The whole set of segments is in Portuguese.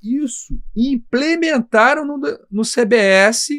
isso e implementaram no CBS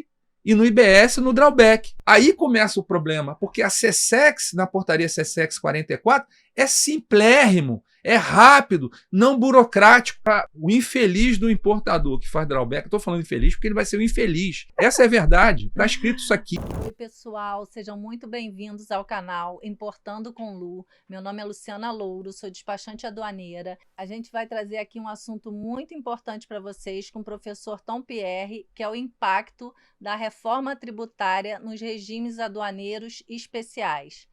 e no IBS, no drawback. Aí começa o problema, porque a CSEX, na portaria CSEX 44, é simplérrimo, é rápido, não burocrático. O infeliz do importador que faz drawback, estou falando infeliz porque ele vai ser o infeliz. Essa é a verdade, está escrito isso aqui. Oi, pessoal, sejam muito bem-vindos ao canal Importando com Lu. Meu nome é Luciana Louro, sou despachante aduaneira. A gente vai trazer aqui um assunto muito importante para vocês com o professor Tom Pierre, que é o impacto da reforma tributária nos regimes aduaneiros especiais.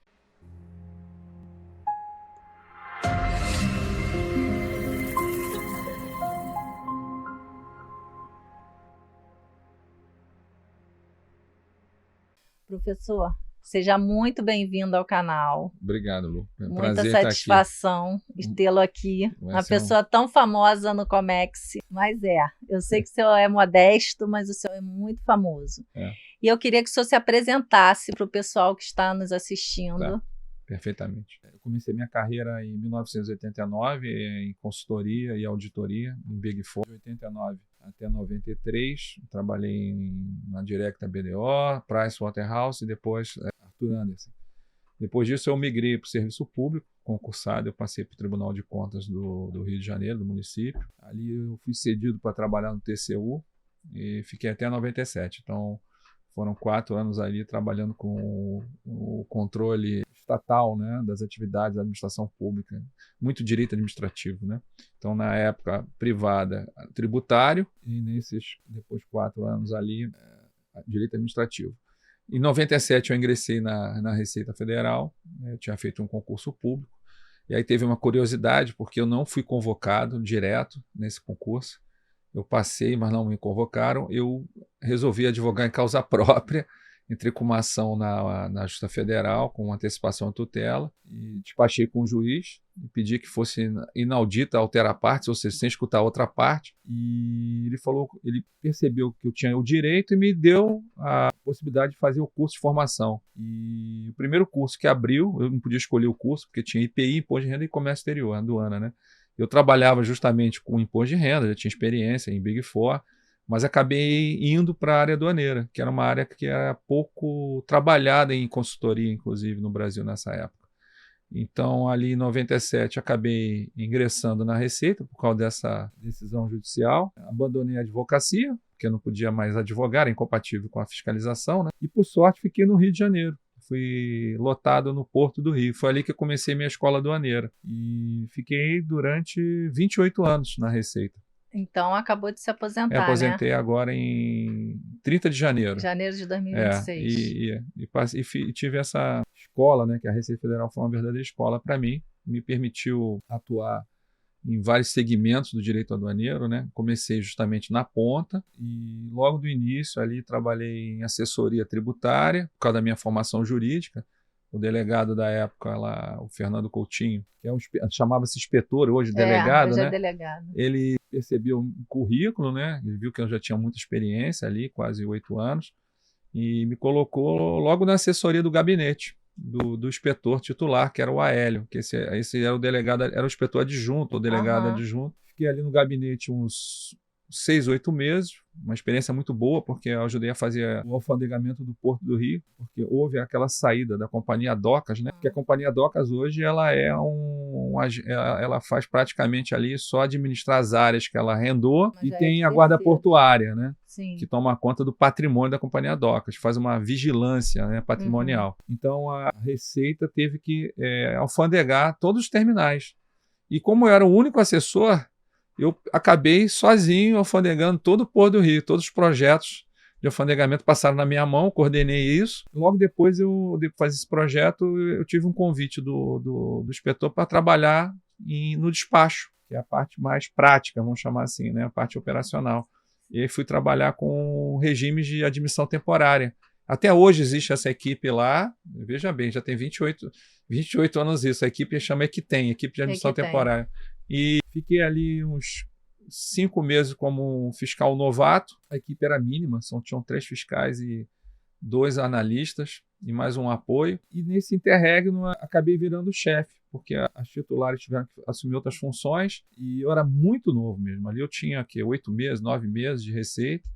Professor, seja muito bem-vindo ao canal. Obrigado, Lu. É um Muita prazer satisfação tê-lo aqui. Uma pessoa tão famosa no Comex. Mas eu sei que o senhor é modesto, mas o senhor é muito famoso. E eu queria que o senhor se apresentasse para o pessoal que está nos assistindo. Tá. Perfeitamente. Eu comecei minha carreira em 1989 em consultoria e auditoria em Big Four. De 89 até 93, trabalhei na Directa BDO, Pricewaterhouse e depois Arthur Andersen. Depois disso eu migrei para o serviço público, concursado, eu passei para o Tribunal de Contas do Rio de Janeiro, do município. Ali eu fui cedido para trabalhar no TCU e fiquei até 97. Então foram 4 anos ali trabalhando com o controle estatal, né, das atividades da administração pública, muito direito administrativo, né? Então, na época privada, tributário, e nesses, depois 4 anos ali, direito administrativo. Em 97 eu ingressei na Receita Federal, eu tinha feito um concurso público, e aí teve uma curiosidade, porque eu não fui convocado direto nesse concurso, eu passei, mas não me convocaram, eu resolvi advogar em causa própria, entrei com uma ação na Justiça Federal, com antecipação à tutela, e despachei com o juiz, e pedi que fosse inaudita alterar partes, ou seja, sem escutar outra parte, e ele percebeu que eu tinha o direito e me deu a possibilidade de fazer o curso de formação. E o primeiro curso que abriu, eu não podia escolher o curso, porque tinha IPI, Imposto de Renda e Comércio Exterior, aduana, né? Eu trabalhava justamente com imposto de renda, já tinha experiência em Big Four, mas acabei indo para a área aduaneira, que era uma área que era pouco trabalhada em consultoria, inclusive, no Brasil nessa época. Então, ali em 97, acabei ingressando na Receita por causa dessa decisão judicial. Abandonei a advocacia, porque eu não podia mais advogar, era incompatível com a fiscalização, né? E, por sorte, fiquei no Rio de Janeiro. Fui lotado no Porto do Rio. Foi ali que eu comecei minha escola aduaneira. E fiquei durante 28 anos na Receita. Então, acabou de se aposentar, Eu aposentei agora em 30 de janeiro. Janeiro de 2026. E tive essa escola, né, que a Receita Federal foi uma verdadeira escola para mim. Me permitiu atuar em vários segmentos do direito aduaneiro, né? Comecei justamente na ponta e logo do início ali trabalhei em assessoria tributária, por causa da minha formação jurídica. O delegado da época lá, o Fernando Coutinho, que chamava-se inspetor, hoje delegado, hoje né? É delegado. Ele percebeu um currículo, né? Ele viu que eu já tinha muita experiência ali, quase 8 anos, e me colocou logo na assessoria do gabinete do inspetor titular, que era o Aélio, que esse era o delegado, era o inspetor adjunto, o delegado adjunto. Fiquei ali no gabinete uns 6, 8 meses, uma experiência muito boa, porque eu ajudei a fazer o alfandegamento do Porto do Rio, porque houve aquela saída da Companhia Docas, né? Porque a Companhia Docas hoje ela ela faz praticamente ali só administrar as áreas que ela arrendou e tem a guarda portuária, né? Sim. Que toma conta do patrimônio da Companhia Docas, faz uma vigilância, né, patrimonial. Então a Receita teve que alfandegar todos os terminais. E como eu era o único assessor, eu acabei sozinho alfandegando todo o Porto do Rio, todos os projetos de alfandegamento passaram na minha mão, coordenei isso. Logo depois de fazer esse projeto, eu tive um convite do inspetor para trabalhar no despacho, que é a parte mais prática, vamos chamar assim, né, a parte operacional. E aí fui trabalhar com regimes de admissão temporária. Até hoje existe essa equipe lá, veja bem, já tem 28 anos isso, a equipe chama Equitem, Equipe de Admissão Temporária. E fiquei ali uns 5 meses como um fiscal novato, a equipe era mínima, tinham 3 fiscais e 2 analistas, e mais um apoio. E nesse interregno acabei virando chefe, porque as titulares tiveram que assumir outras funções e eu era muito novo mesmo. Ali eu tinha 8 meses, 9 meses de receita.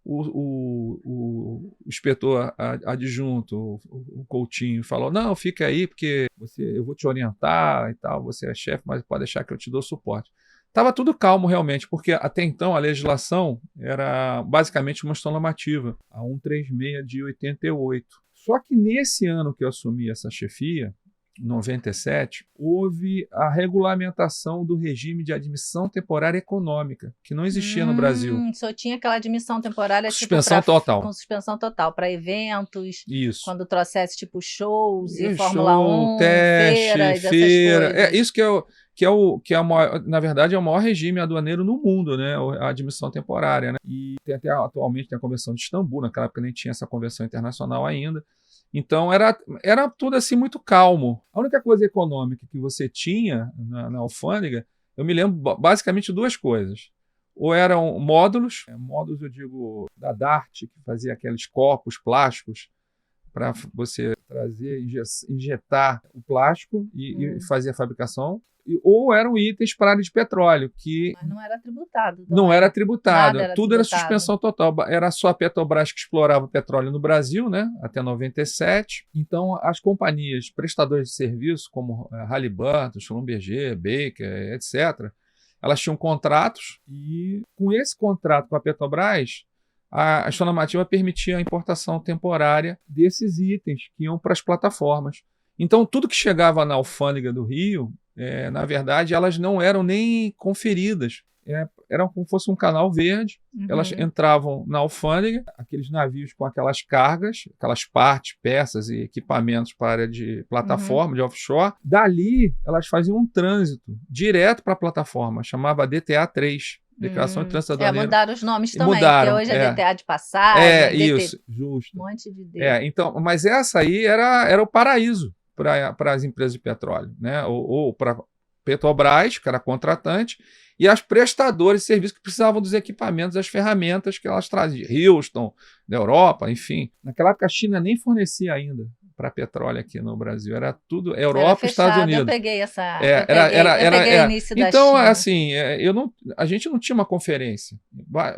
O inspetor adjunto, o Coutinho, falou: não, fica aí porque eu vou te orientar e tal, você é chefe, mas pode deixar que eu te dou suporte. Estava tudo calmo realmente, porque até então a legislação era basicamente uma normativa, a 136 de 88. Só que nesse ano que eu assumi essa chefia, 97, houve a regulamentação do regime de admissão temporária econômica, que não existia no Brasil. Só tinha aquela admissão temporária suspensão total. Com suspensão total para eventos, isso. Quando trouxesse tipo shows e Fórmula 1, teste, feira. É isso que é a maior, na verdade, é o maior regime aduaneiro no mundo, né? A admissão temporária, né? E atualmente tem a Convenção de Istambul, naquela época nem tinha essa convenção internacional ainda. Então era tudo assim muito calmo. A única coisa econômica que você tinha na alfândega, eu me lembro basicamente duas coisas. Ou eram módulos eu digo da DART, que fazia aqueles copos plásticos para você trazer, injetar o plástico e fazer a fabricação. Ou eram itens para área de petróleo, que mas não era tributado. Não era tributado. Tudo era suspensão total. Era só a Petrobras que explorava petróleo no Brasil, né, até 97. Então, as companhias prestadoras de serviço, como Halliburton, Schlumberger, Baker, etc., elas tinham contratos e, com esse contrato com a Petrobras, a normativa permitia a importação temporária desses itens que iam para as plataformas. Então, tudo que chegava na alfândega do Rio, na verdade, elas não eram nem conferidas. Eram como se fosse um canal verde. Elas entravam na alfândega, aqueles navios com aquelas cargas, aquelas partes, peças e equipamentos para a área de plataforma, de offshore. Dali, elas faziam um trânsito direto para a plataforma, chamava DTA-3. Declaração de Trânsito Aduaneiro. Mudaram os nomes também, porque hoje é DTA de passagem, isso, justo. Um monte de D. Então, mas essa aí era o paraíso para as empresas de petróleo, né? Ou para Petrobras, que era contratante, e as prestadoras de serviço que precisavam dos equipamentos, das ferramentas que elas traziam. Houston, da Europa, enfim. Naquela época a China nem fornecia ainda para petróleo aqui no Brasil. Era tudo Europa e Estados Unidos. Eu peguei essa. Eu peguei o início da então, China. assim, a gente não tinha uma conferência.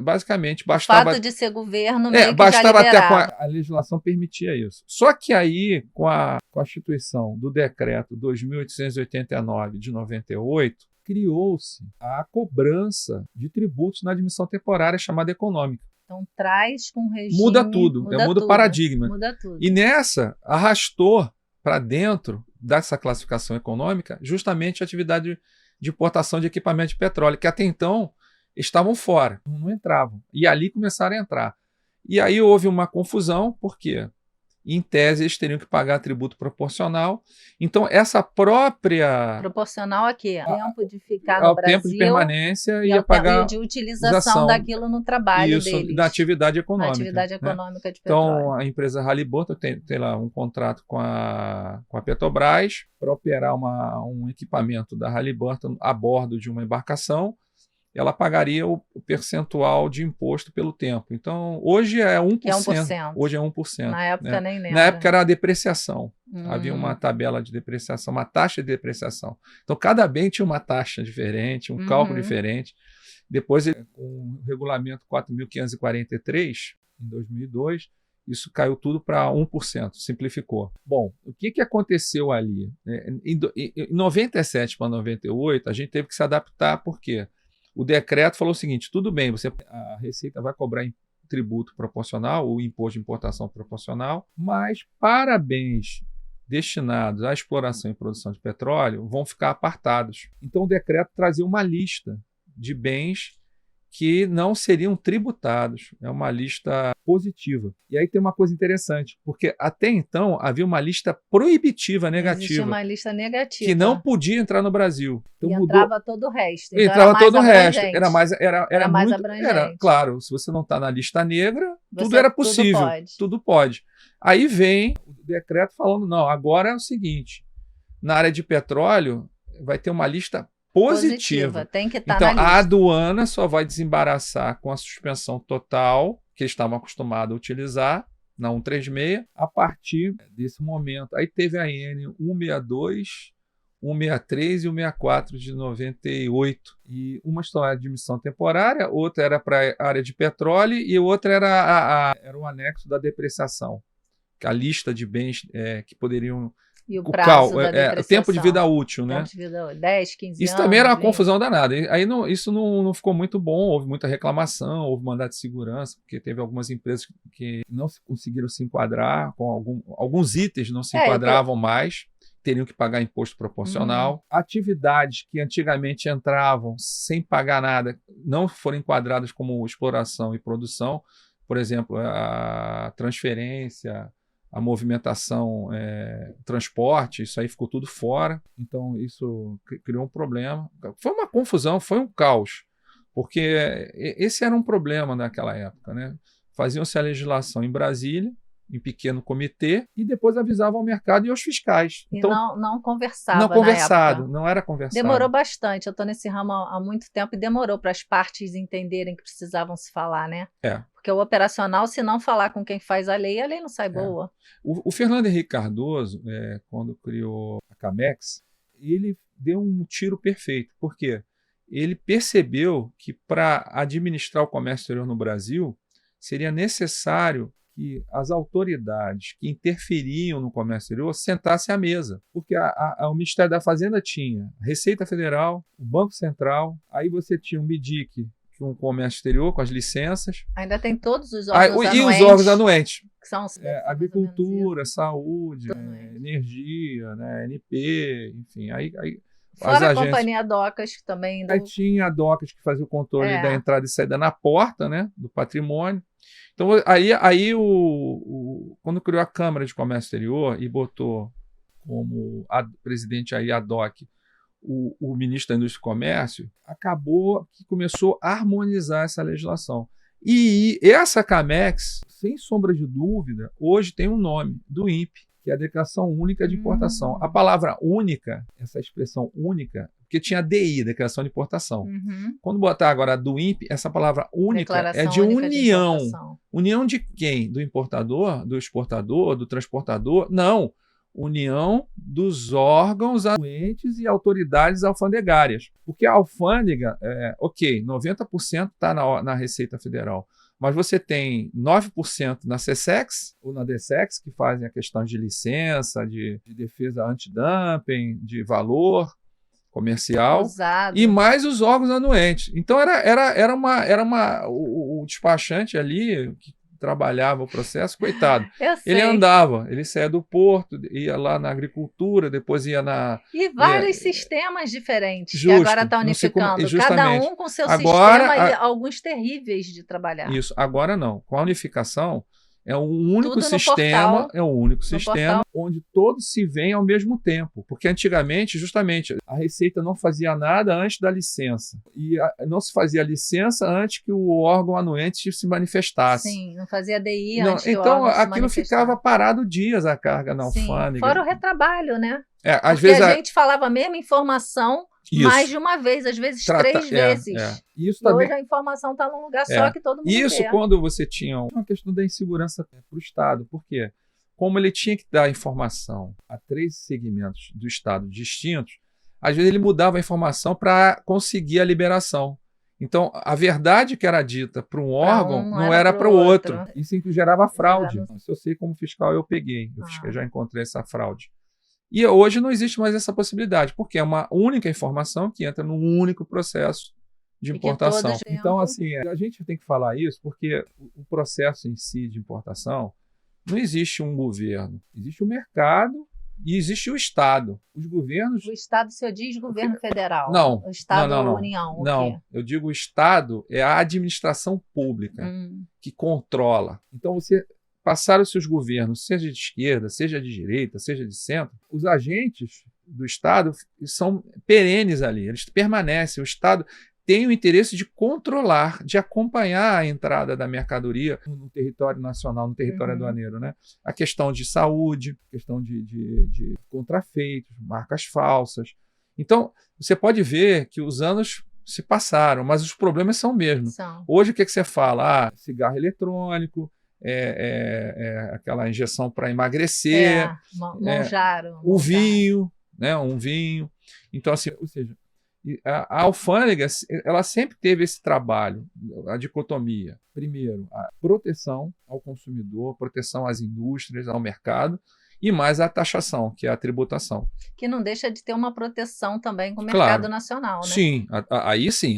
Basicamente, bastava. O fato de ser governo meio que bastava já até a legislação permitia isso. Só que aí, com a instituição do decreto 2.889 de 98, criou-se a cobrança de tributos na admissão temporária chamada econômica. Então traz com regime... Muda tudo, muda o paradigma. Muda tudo. E nessa, arrastou para dentro dessa classificação econômica justamente a atividade de importação de equipamento de petróleo, que até então estavam fora, não entravam. E ali começaram a entrar. E aí houve uma confusão, por quê? Em tese, eles teriam que pagar tributo proporcional. Então, essa própria... Proporcional a quê? Tempo de ficar no Brasil. Tempo de permanência ia pagar... E de utilização daquilo no trabalho deles. Da atividade econômica. Na atividade econômica de petróleo. Então, a empresa Halliburton tem lá um contrato com a Petrobras para operar um equipamento da Halliburton a bordo de uma embarcação. Ela pagaria o percentual de imposto pelo tempo. Então, hoje é 1%. Que é 1%. Hoje é 1%. Na época, nem lembro. Na época era a depreciação. Havia uma tabela de depreciação, uma taxa de depreciação. Então, cada bem tinha uma taxa diferente, um cálculo diferente. Depois, com o regulamento 4.543, em 2002, isso caiu tudo para 1%, simplificou. Bom, o que aconteceu ali? Em 97 para 98, a gente teve que se adaptar, por quê? O decreto falou o seguinte: tudo bem, a Receita vai cobrar tributo proporcional, o imposto de importação proporcional, mas para bens destinados à exploração e produção de petróleo vão ficar apartados. Então o decreto trazia uma lista de bens que não seriam tributados. É uma lista positiva. E aí tem uma coisa interessante, porque até então havia uma lista proibitiva negativa. Existia uma lista negativa. Que não podia entrar no Brasil. Então, entrava todo o resto. Então entrava todo o resto. Era mais muito abrangente. Claro, se você não está na lista negra, tudo era possível. Tudo pode. Aí vem o decreto falando, não, agora é o seguinte, na área de petróleo vai ter uma lista positiva. Tem que estar então, na lista. A aduana só vai desembaraçar com a suspensão total, que eles estavam acostumados a utilizar, na 136, a partir desse momento. Aí teve a N 162, 163 e 164 de 98. E uma história de admissão temporária, outra era para a área de petróleo e outra era o anexo da depreciação, a lista de bens que poderiam... E o prazo da o tempo de vida útil, né? Tempo de vida, 10, 15 anos. Isso também era uma 20. confusão danada. Aí isso não ficou muito bom, houve muita reclamação, houve mandado de segurança, porque teve algumas empresas que não conseguiram se enquadrar, com alguns itens não se enquadravam mais, teriam que pagar imposto proporcional. Atividades que antigamente entravam sem pagar nada, não foram enquadradas como exploração e produção, por exemplo, a transferência, a movimentação, transporte, isso aí ficou tudo fora. Então, isso criou um problema. Foi uma confusão, foi um caos, porque esse era um problema naquela época, né? Faziam-se a legislação em Brasília, em pequeno comitê, e depois avisavam ao mercado e aos fiscais. E então, não conversava não conversado, na época. não era conversado. Demorou bastante. Eu estou nesse ramo há muito tempo e demorou para as partes entenderem que precisavam se falar, né? Porque o operacional, se não falar com quem faz a lei não sai boa. O Fernando Henrique Cardoso, quando criou a Camex, ele deu um tiro perfeito. Por quê? Ele percebeu que para administrar o comércio exterior no Brasil, seria necessário que as autoridades que interferiam no comércio exterior sentassem à mesa. Porque o Ministério da Fazenda tinha a Receita Federal, o Banco Central, aí você tinha o MIDIC, que é um comércio exterior, com as licenças. Ainda tem todos os órgãos anuentes. E os órgãos anuentes. Que são agricultura, saúde, energia, né, NP, enfim. Fora a companhia DOCAS, que também... Aí tinha a DOCAS, que fazia o controle da entrada e saída na porta, né, do patrimônio. Então, quando criou a Câmara de Comércio Exterior e botou como presidente aí ad hoc o ministro da Indústria e Comércio, acabou que começou a harmonizar essa legislação. E essa Camex, sem sombra de dúvida, hoje tem um nome, do INPE, que é a Declaração Única de Importação. A palavra única, essa expressão única, porque tinha a DI, Declaração de Importação. Quando botar agora a do INPE, essa palavra única é de união. União de quem? Do importador, do exportador, do transportador? Não. União dos órgãos anuentes e autoridades alfandegárias. Porque a alfândega, 90% está na Receita Federal, mas você tem 9% na CSEX ou na DSEX, que fazem a questão de licença, de defesa antidumping, de valor comercial, usado, e mais os órgãos anuentes. Então o despachante ali que trabalhava o processo, coitado. Ele andava, ele saía do porto, ia lá na agricultura, depois ia na... E vários sistemas diferentes, que agora está unificando. Cada um com seu sistema e alguns terríveis de trabalhar. Isso, agora não. Com a unificação, é um único sistema, onde todos se veem ao mesmo tempo. Porque antigamente, justamente, a Receita não fazia nada antes da licença. E não se fazia licença antes que o órgão anuente se manifestasse. Sim, não fazia DI antes que o então, órgão aquilo ficava parado dias, a carga na alfândega. Fora o retrabalho, né? Às vezes a gente falava a mesma informação mais de uma vez, às vezes 3 vezes. Isso também... Hoje a informação está num lugar só que todo mundo vê. Quando você tinha uma questão da insegurança para o Estado. Por quê? Como ele tinha que dar informação a 3 segmentos do Estado distintos, às vezes ele mudava a informação para conseguir a liberação. Então, a verdade que era dita para um órgão não era para o outro. Isso gerava fraude. Se eu sei como fiscal, eu peguei. Eu já encontrei essa fraude. E hoje não existe mais essa possibilidade, porque é uma única informação que entra num único processo de importação. Então, assim, a gente tem que falar isso porque o processo em si de importação, não existe um governo, existe o mercado e existe o Estado. Os governos... O Estado, se eu diz governo federal. Não. O Estado ou União. Não, eu digo o Estado é a administração pública que controla. Então, você... Passaram os seus governos, seja de esquerda, seja de direita, seja de centro, os agentes do Estado são perenes ali, eles permanecem. O Estado tem o interesse de controlar, de acompanhar a entrada da mercadoria no território nacional, no território aduaneiro, né? A questão de saúde, questão de contrafeitos, marcas falsas. Então, você pode ver que os anos se passaram, mas os problemas são os mesmos. Hoje, o que você fala? Cigarro eletrônico, aquela injeção para emagrecer, manjaram, o vinho, né, um vinho. Então, assim, ou seja, a alfândega, ela sempre teve esse trabalho, a dicotomia. Primeiro, a proteção ao consumidor, proteção às indústrias, ao mercado, e mais a taxação, que é a tributação. Que não deixa de ter uma proteção também com o mercado nacional, né? Sim, aí sim.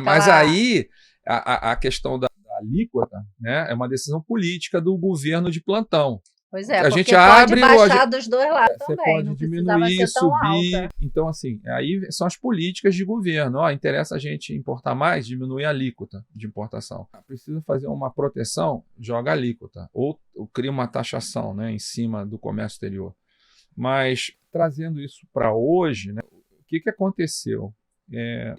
Mas aí a questão da alíquota, né, é uma decisão política do governo de plantão. Pois é, a gente abre, pode baixar dos dois lados também. Você pode diminuir, subir. Então, assim, aí são as políticas de governo. Interessa a gente importar mais, diminuir a alíquota de importação. Precisa fazer uma proteção, joga a alíquota. Ou cria uma taxação, né, em cima do comércio exterior. Mas, trazendo isso para hoje, né, o que aconteceu?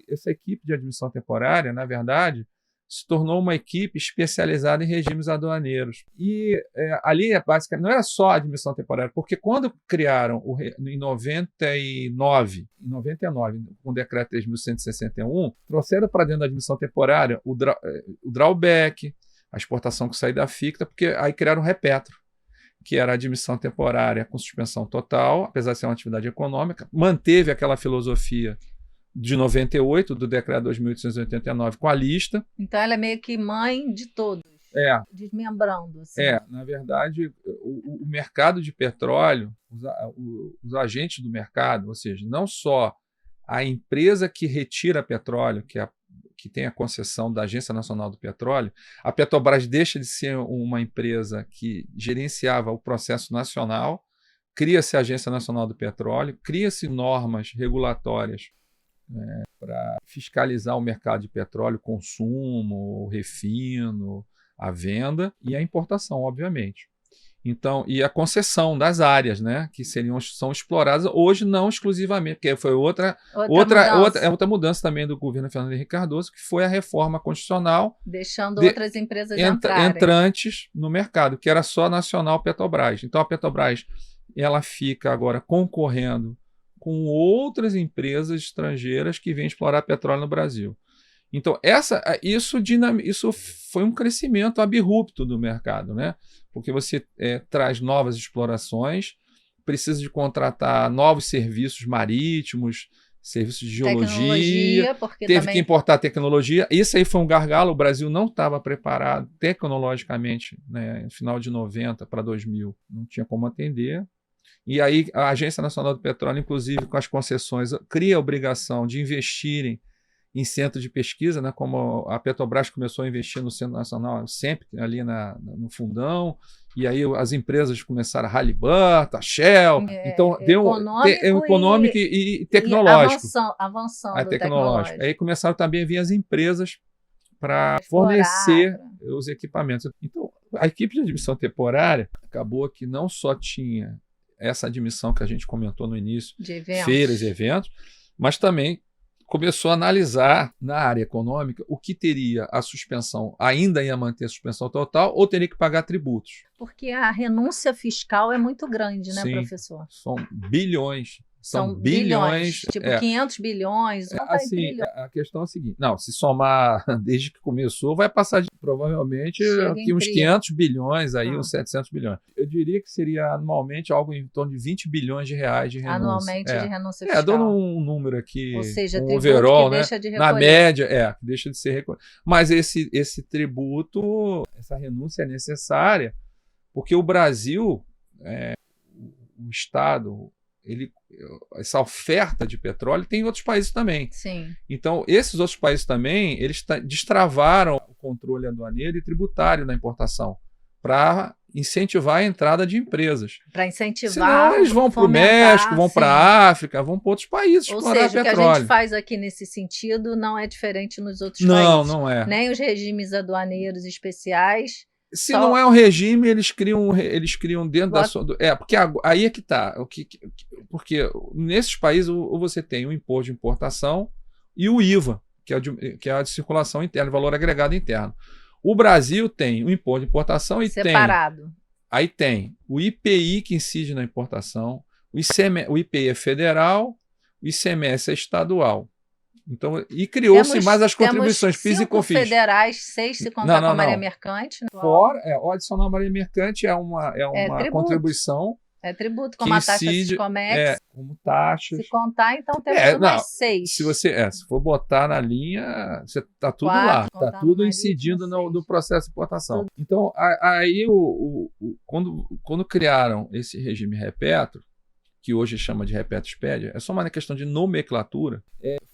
Essa equipe de admissão temporária, na verdade, se tornou uma equipe especializada em regimes aduaneiros. E ali, basicamente, não era só a admissão temporária, porque quando criaram, em 99, com o decreto 3.161, trouxeram para dentro da admissão temporária o drawback, a exportação com saída ficta, porque aí criaram o repetro, que era a admissão temporária com suspensão total, apesar de ser uma atividade econômica, manteve aquela filosofia de 98, do decreto 2.889, com a lista. Então ela é meio que mãe de todos, desmembrando. Assim. Na verdade, o mercado de petróleo, os agentes do mercado, ou seja, não só a empresa que retira petróleo, que tem a concessão da Agência Nacional do Petróleo, a Petrobras deixa de ser uma empresa que gerenciava o processo nacional, cria-se a Agência Nacional do Petróleo, cria-se normas regulatórias para fiscalizar o mercado de petróleo, consumo, o refino, a venda e a importação, obviamente. Então, e a concessão das áreas, né, que são exploradas hoje não exclusivamente, porque foi outra mudança também do governo Fernando Henrique Cardoso, que foi a reforma constitucional, deixando outras empresas entrantes no mercado, que era só nacional Petrobras. Então a Petrobras ela fica agora concorrendo com outras empresas estrangeiras que vêm explorar petróleo no Brasil. Então, isso foi um crescimento abrupto do mercado, né? Porque você traz novas explorações, precisa de contratar novos serviços marítimos, serviços de geologia, teve que importar tecnologia. Isso aí foi um gargalo, o Brasil não estava preparado tecnologicamente, né? No final de 90 para 2000, não tinha como atender. E aí a Agência Nacional do Petróleo, inclusive com as concessões, cria a obrigação de investirem em centro de pesquisa, né, como a Petrobras começou a investir no Centro Nacional, sempre ali no fundão, e aí as empresas começaram a Halliburton, a Shell, então deu econômico e tecnológico. Avançando tecnológico. Aí começaram também a vir as empresas para fornecer os equipamentos. Então, a equipe de admissão temporária acabou que não só tinha essa admissão que a gente comentou no início, de feiras e eventos, mas também começou a analisar na área econômica o que teria a suspensão, ainda ia manter a suspensão total ou teria que pagar tributos. Porque a renúncia fiscal é muito grande, né, professor? São bilhões. São bilhões. Tipo 500 bilhões. Assim, a questão é a seguinte. Não, se somar desde que começou, vai passar provavelmente aqui uns 500 bilhões, aí uns 700 bilhões. Eu diria que seria anualmente algo em torno de 20 bilhões de reais de renúncia. Anualmente de renúncia fiscal. Dando um número aqui, ou seja, um overall, né? Deixa de recolher. Na média, deixa de ser recolhido. Mas esse tributo, essa renúncia é necessária, porque o Brasil, o Estado, essa oferta de petróleo tem em outros países também. Sim. Então, esses outros países também, eles destravaram o controle aduaneiro e tributário na importação para incentivar a entrada de empresas. Para incentivar. Senão eles vão para o México, vão para a África, vão para outros países explorar petróleo. O que a gente faz aqui nesse sentido não é diferente nos outros países. Não é. Nem os regimes aduaneiros especiais. Se não é um regime, eles criam dentro da sua... porque aí é que está. Porque nesses países você tem o imposto de importação e o IVA, que é a de circulação interna, valor agregado interno. O Brasil tem o imposto de importação e separado. Aí tem o IPI que incide na importação, o IPI é federal, o ICMS é estadual. Então, e criou-se mais as contribuições PIS e COFINS. Federais, 6 se contar com a Marinha Mercante. Fora, o adicional Marinha Mercante é uma contribuição. É tributo, como a taxa Siscomex. Como taxas. Se contar, então temos mais 6. Se for botar na linha, está tudo 4, lá. Está tudo incidindo no processo de importação. Tudo. Então, aí, quando criaram esse regime repetro, que hoje chama de repetro-expédia, é só uma questão de nomenclatura,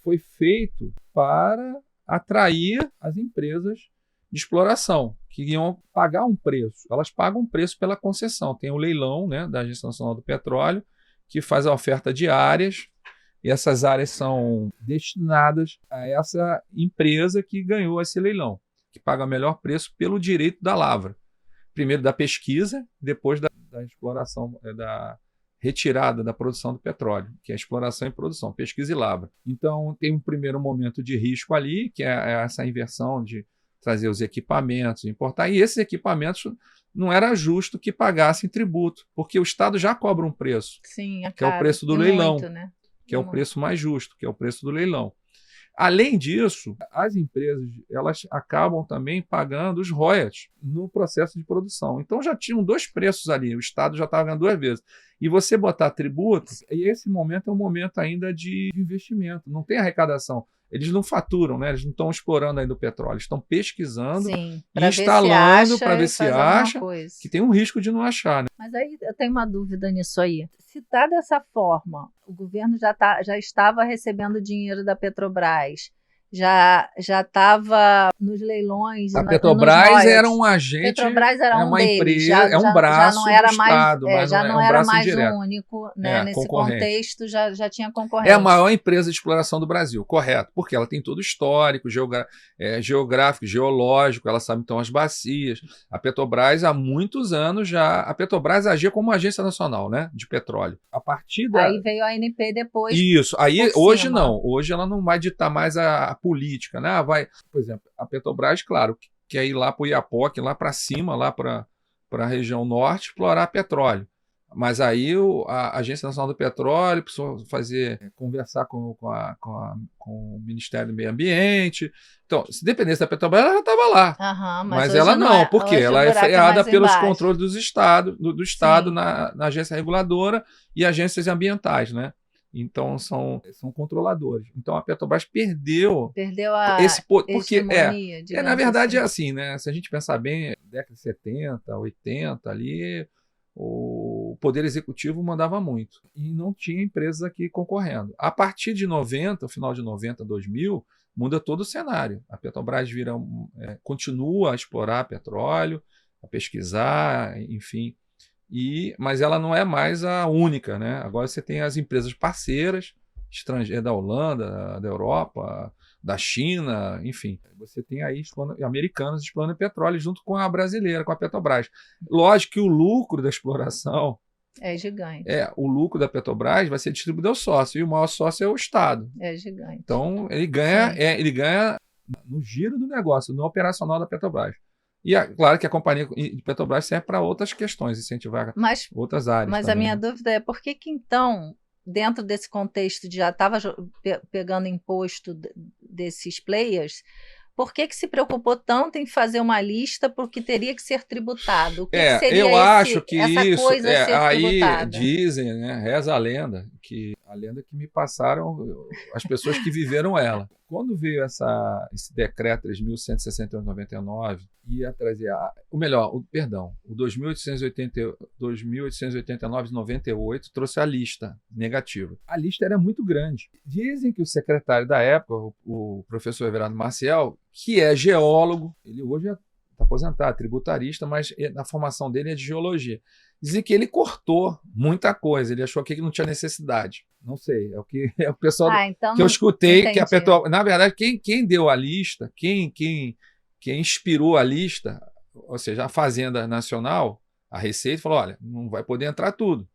foi feito para atrair as empresas de exploração, que iam pagar um preço. Elas pagam um preço pela concessão. Tem o leilão, né, da Agência Nacional do Petróleo, que faz a oferta de áreas, e essas áreas são destinadas a essa empresa que ganhou esse leilão, que paga o melhor preço pelo direito da lavra. Primeiro da pesquisa, depois da exploração, da retirada da produção do petróleo, que é exploração e produção, pesquisa e lavra. Então, tem um primeiro momento de risco ali, que é essa inversão de trazer os equipamentos, importar, e esses equipamentos não era justo que pagassem tributo, porque o Estado já cobra um preço, que é o preço do leilão, né? que é o preço mais justo, que é o preço do leilão. Além disso, as empresas elas acabam também pagando os royalties no processo de produção. Então já tinham dois preços ali, o Estado já estava ganhando duas vezes. E você botar tributo, e esse momento é um momento ainda de investimento, não tem arrecadação. Eles não faturam, né? Eles não estão explorando ainda o petróleo, estão pesquisando, instalando para ver se acha, que tem um risco de não achar. Né? Mas aí eu tenho uma dúvida nisso aí. Se está dessa forma, o governo já estava recebendo dinheiro da Petrobras, já estava nos leilões. A Petrobras era um agente, Petrobras era uma deles, empresa, é um braço já não era do Estado, mais, mas já não é um era braço mais indireto. o único, né? Nesse contexto já tinha concorrente. É a maior empresa de exploração do Brasil, correto, porque ela tem todo o histórico, geográfico, geológico, ela sabe então as bacias. A Petrobras há muitos anos a Petrobras agia como uma agência nacional, né, de petróleo. A partir Aí veio a ANP depois. Isso, aí hoje não, hoje ela não vai ditar mais a política, né? Por exemplo, a Petrobras, claro, quer ir lá para o Iapoque, lá para cima, lá para a região norte, explorar petróleo. Mas aí a Agência Nacional do Petróleo precisou conversar com o Ministério do Meio Ambiente. Então, se dependesse da Petrobras, ela já estava lá. Mas ela não, porque ela é freada pelos controles do Estado na agência reguladora e agências ambientais, né? Então, são controladores. Então, a Petrobras perdeu esse poder. Porque, na verdade, é assim, né? Se a gente pensar bem, década de 70, 80, ali, o Poder Executivo mandava muito. E não tinha empresas aqui concorrendo. A partir de 90, final de 90, 2000, muda todo o cenário. A Petrobras continua a explorar petróleo, a pesquisar, enfim. Mas ela não é mais a única, né? Agora você tem as empresas parceiras, estrangeiras da Holanda, da Europa, da China, enfim. Você tem aí americanos explorando petróleo junto com a brasileira, com a Petrobras. Lógico que o lucro da exploração é gigante. O lucro da Petrobras vai ser distribuído ao sócio, e o maior sócio é o Estado. É gigante. Então, ele ganha no giro do negócio, no operacional da Petrobras. E claro que a companhia de Petrobras serve para outras questões, incentivar outras áreas. Mas também, a minha dúvida é por que então, dentro desse contexto de já estava pegando imposto desses players, por que se preocupou tanto em fazer uma lista porque teria que ser tributado? O que seria eu acho que essa isso, coisa ser aí tributada? dizem, né, reza a lenda que me passaram as pessoas que viveram ela. Quando veio esse decreto 3.161/99, ia trazer, o 2.889/98 trouxe a lista negativa. A lista era muito grande. Dizem que o secretário da época, o professor Everardo Maciel, que é geólogo, ele hoje está aposentado, tributarista, mas a formação dele é de geologia. Dizem que ele cortou muita coisa, ele achou que não tinha necessidade. Não sei, é o pessoal então que eu escutei, entendi. Que a Petrobras, na verdade, quem deu a lista, quem inspirou a lista, ou seja, a Fazenda Nacional, a Receita, falou, olha, não vai poder entrar tudo,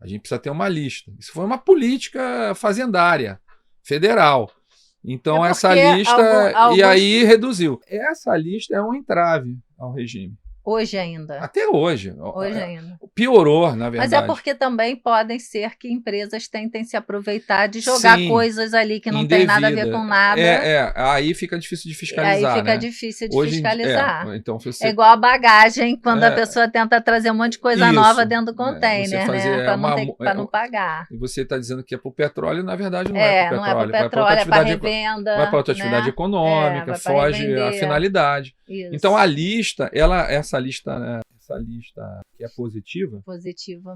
a gente precisa ter uma lista. Isso foi uma política fazendária, federal. Então, essa lista, e aí reduziu. Essa lista é um entrave ao regime. Hoje ainda. Até hoje. Hoje ainda. Piorou, na verdade. Mas é porque também podem ser que empresas tentem se aproveitar de jogar coisas ali que não tem nada a ver com nada. Aí fica difícil de fiscalizar. Aí fica difícil de fiscalizar. Então, é igual a bagagem, quando a pessoa tenta trazer um monte de coisa nova dentro do container, né? Para não pagar. E você está dizendo que é para o petróleo, na verdade não é para o petróleo. Não é para o petróleo, é para revenda. Vai para outra atividade econômica, foge a finalidade. Isso. Então a lista, essa lista que é positiva,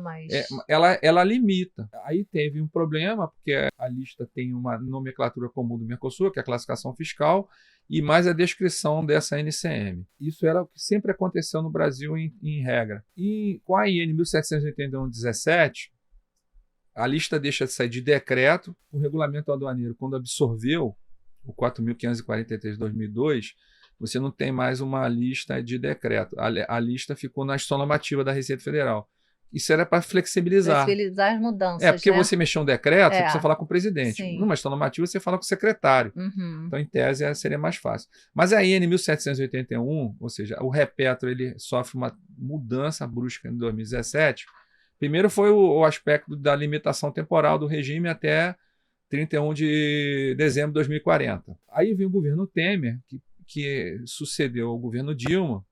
mas ela limita. Aí teve um problema, porque a lista tem uma nomenclatura comum do Mercosul, que é a classificação fiscal, e mais a descrição dessa NCM. Isso era o que sempre aconteceu no Brasil em regra. E com a IN 1781-17, a lista deixa de sair de decreto. O regulamento aduaneiro, quando absorveu o 4.543 de 2002, você não tem mais uma lista de decreto. A lista ficou na gestão normativa da Receita Federal. Isso era para flexibilizar. Flexibilizar as mudanças. Porque você mexeu um decreto, você precisa falar com o presidente. Sim. Numa gestão normativa, você fala com o secretário. Então, em tese, seria mais fácil. Mas a IN 1781, ou seja, o repetro, ele sofre uma mudança brusca em 2017. Primeiro foi o aspecto da limitação temporal do regime até 31 de dezembro de 2040. Aí vem o governo Temer, que sucedeu ao governo Dilma.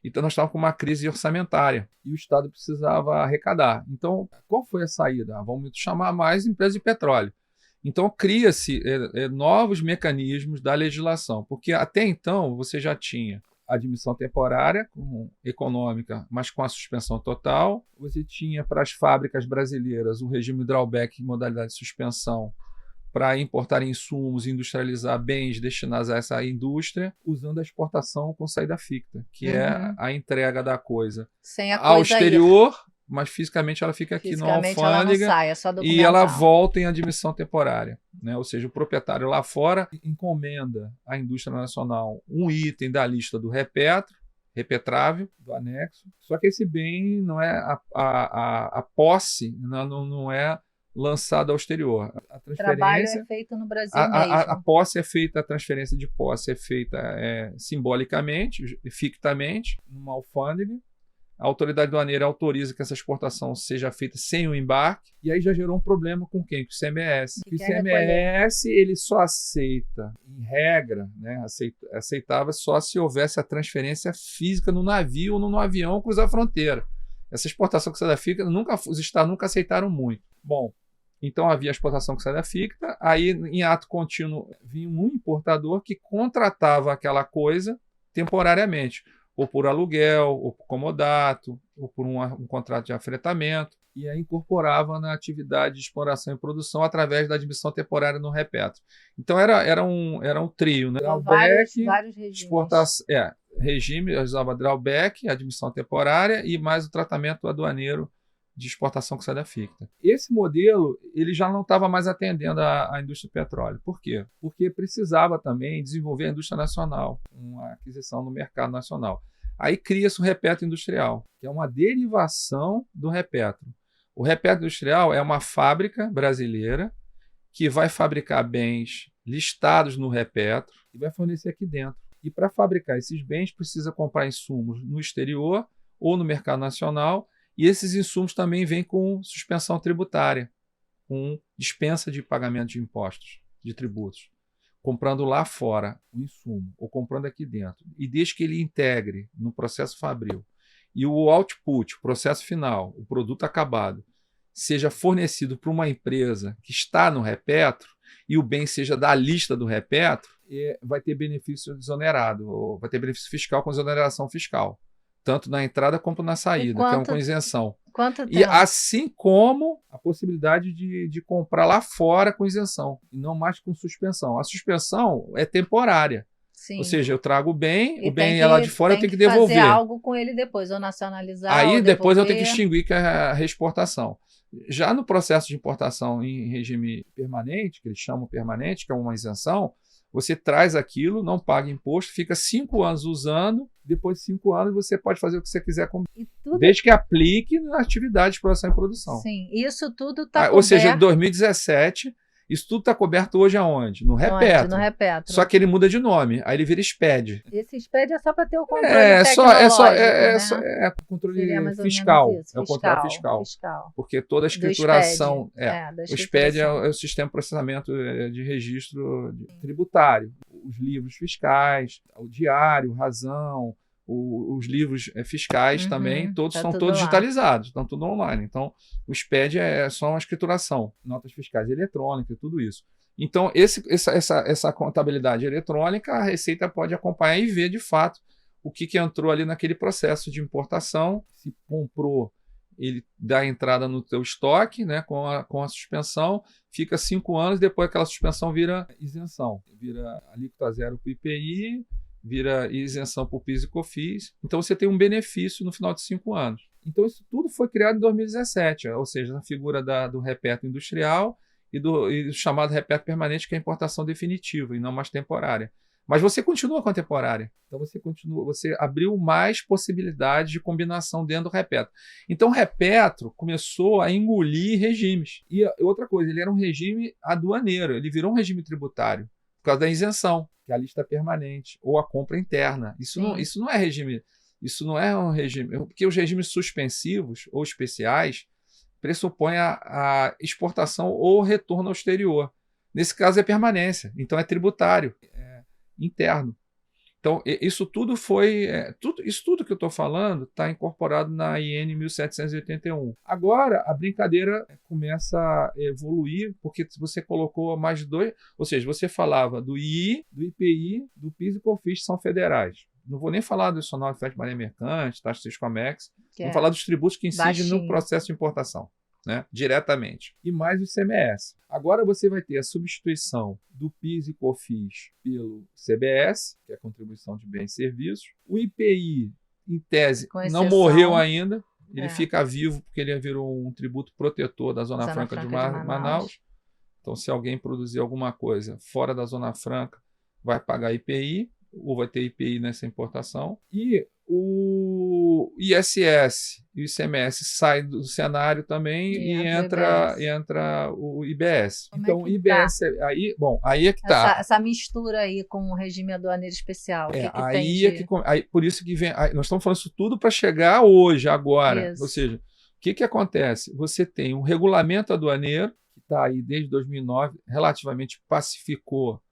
Então, nós estávamos com uma crise orçamentária e o Estado precisava arrecadar. Então, qual foi a saída? Vamos chamar mais empresas de petróleo. Então, cria-se novos mecanismos da legislação, porque até então você já tinha a admissão temporária econômica, mas com a suspensão total. Você tinha para as fábricas brasileiras o regime drawback em modalidade de suspensão para importar insumos e industrializar bens destinados a essa indústria, usando a exportação com saída ficta, que é a entrega da coisa ao exterior, mas fisicamente ela fica aqui na alfândega e ela volta em admissão temporária. Né? Ou seja, o proprietário lá fora encomenda à indústria nacional um item da lista do repetrável, do anexo, só que esse bem não é a posse, não é lançado ao exterior. A transferência, o trabalho é feito no Brasil mesmo. A posse é feita, a transferência de posse é feita simbolicamente, fictamente, numa alfândega. A autoridade aduaneira autoriza que essa exportação seja feita sem o embarque, e aí já gerou um problema com quem? Com o ICMS. O ICMS ele só aceita, em regra, né, aceitava só se houvesse a transferência física no navio ou no avião cruzar a fronteira. Essa exportação que sai da ficta, os estados nunca aceitaram muito. Bom, então havia a exportação que sai da ficta, aí em ato contínuo vinha um importador que contratava aquela coisa temporariamente, ou por aluguel, ou por comodato, ou por um contrato de afretamento, e aí incorporava na atividade de exploração e produção através da admissão temporária no repetro. Então era um trio, né? Vários regimes. Exportação, regime, usava drawback, admissão temporária e mais o tratamento aduaneiro de exportação que sai da ficta. Esse modelo ele já não estava mais atendendo a indústria do petróleo. Por quê? Porque precisava também desenvolver a indústria nacional, uma aquisição no mercado nacional. Aí cria-se o repetro industrial, que é uma derivação do repetro. O repetro industrial é uma fábrica brasileira que vai fabricar bens listados no repetro e vai fornecer aqui dentro. E para fabricar esses bens precisa comprar insumos no exterior ou no mercado nacional. E esses insumos também vêm com suspensão tributária, com dispensa de pagamento de impostos, de tributos. Comprando lá fora o insumo, ou comprando aqui dentro. E desde que ele integre no processo fabril e o output, o processo final, o produto acabado, seja fornecido por uma empresa que está no repetro e o bem seja da lista do repetro, vai ter benefício desonerado, ou vai ter benefício fiscal com exoneração fiscal. Tanto na entrada como na saída, que é uma com isenção. Quanto tempo? E assim como a possibilidade de comprar lá fora com isenção, e não mais com suspensão. A suspensão é temporária. Sim. Ou seja, eu trago o bem é lá de fora, eu tenho que devolver. Fazer algo com ele depois, ou nacionalizar. Aí ou depois devolver. eu tenho que extinguir, que é a reexportação. Já no processo de importação em regime permanente, que eles chamam permanente, que é uma isenção, você traz aquilo, não paga imposto, fica 5 anos usando, depois de 5 anos você pode fazer o que você quiser com desde que aplique na atividade de exploração e produção. Sim, isso tudo está coberto. Ou seja, em 2017, Isso tudo está coberto hoje aonde? No Repetro. No Repetro. Só que ele muda de nome, aí ele vira SPED. Esse SPED é só para ter o controle tecnológico, né? Controle fiscal. É o controle fiscal. Porque toda a escrituração... o SPED é o Sistema de Processamento de Registro Tributário. Os livros fiscais, o diário, razão, os livros fiscais também, são todos digitalizados, estão tudo online. Então, o SPED é só uma escrituração, notas fiscais eletrônicas, tudo isso. Então, essa contabilidade eletrônica, a Receita pode acompanhar e ver, de fato, o que entrou ali naquele processo de importação. Se comprou, ele dá entrada no teu estoque, né, com a suspensão, fica 5 anos, depois aquela suspensão vira isenção, vira alíquota zero para o IPI, vira isenção por PIS e COFINS. Então, você tem um benefício no final de 5 anos. Então, isso tudo foi criado em 2017, ou seja, na figura do repetro industrial e do chamado repetro permanente, que é a importação definitiva e não mais temporária. Mas você continua com a temporária. Então, você abriu mais possibilidades de combinação dentro do repetro. Então, o repetro começou a engolir regimes. E outra coisa, ele era um regime aduaneiro, ele virou um regime tributário por causa da isenção, que é a lista permanente, ou a compra interna. Isso não é regime, isso não é um regime, porque os regimes suspensivos ou especiais pressupõem a exportação ou retorno ao exterior. Nesse caso é permanência, então é tributário, é interno. Então, isso tudo isso tudo que eu estou falando está incorporado na IN 1781. Agora, a brincadeira começa a evoluir, porque você colocou mais 2, ou seja, você falava do II, do IPI, do PIS e COFINS, que são federais. Não vou nem falar do adicional de frete marinha mercante, taxa Siscomex, vou falar dos tributos que incidem no processo de importação, né, diretamente. E mais o ICMS. Agora você vai ter a substituição do PIS e COFINS pelo CBS, que é a contribuição de bens e serviços. O IPI, em tese, não morreu ainda. Ele fica vivo porque ele virou um tributo protetor da Zona Franca de Manaus. Então, se alguém produzir alguma coisa fora da Zona Franca, vai pagar IPI, ou vai ter IPI nessa importação. E o ISS e o ICMS saem do cenário também e entra o IBS. Então, o IBS, aí é que está. Essa mistura aí com o regime aduaneiro especial. Por isso que vem. Nós estamos falando isso tudo para chegar hoje, agora. Isso. Ou seja, o que acontece? Você tem um regulamento aduaneiro, que está aí desde 2009, relativamente pacificou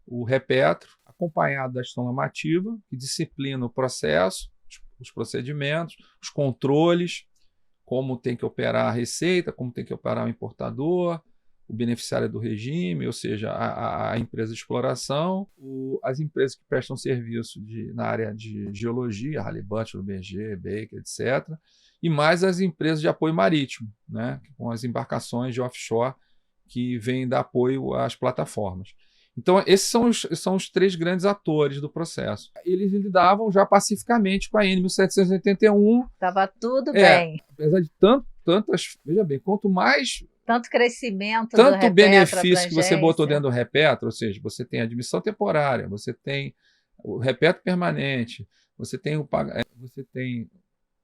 o repetro, acompanhado da ação normativa, que disciplina o processo, os procedimentos, os controles, como tem que operar a Receita, como tem que operar o importador, o beneficiário do regime, ou seja, a empresa de exploração, as empresas que prestam serviço na área de geologia, Halliburton, BG, Baker, etc., e mais as empresas de apoio marítimo, né, com as embarcações de offshore que vêm dar apoio às plataformas. Então, esses são os 3 grandes atores do processo. Eles lidavam já pacificamente com a IN 1781. Estava tudo bem. Apesar de tantas... Veja bem, quanto mais... Tanto crescimento do repetro, benefício que você botou dentro do repetro, ou seja, você tem a admissão temporária, você tem o repetro permanente, você tem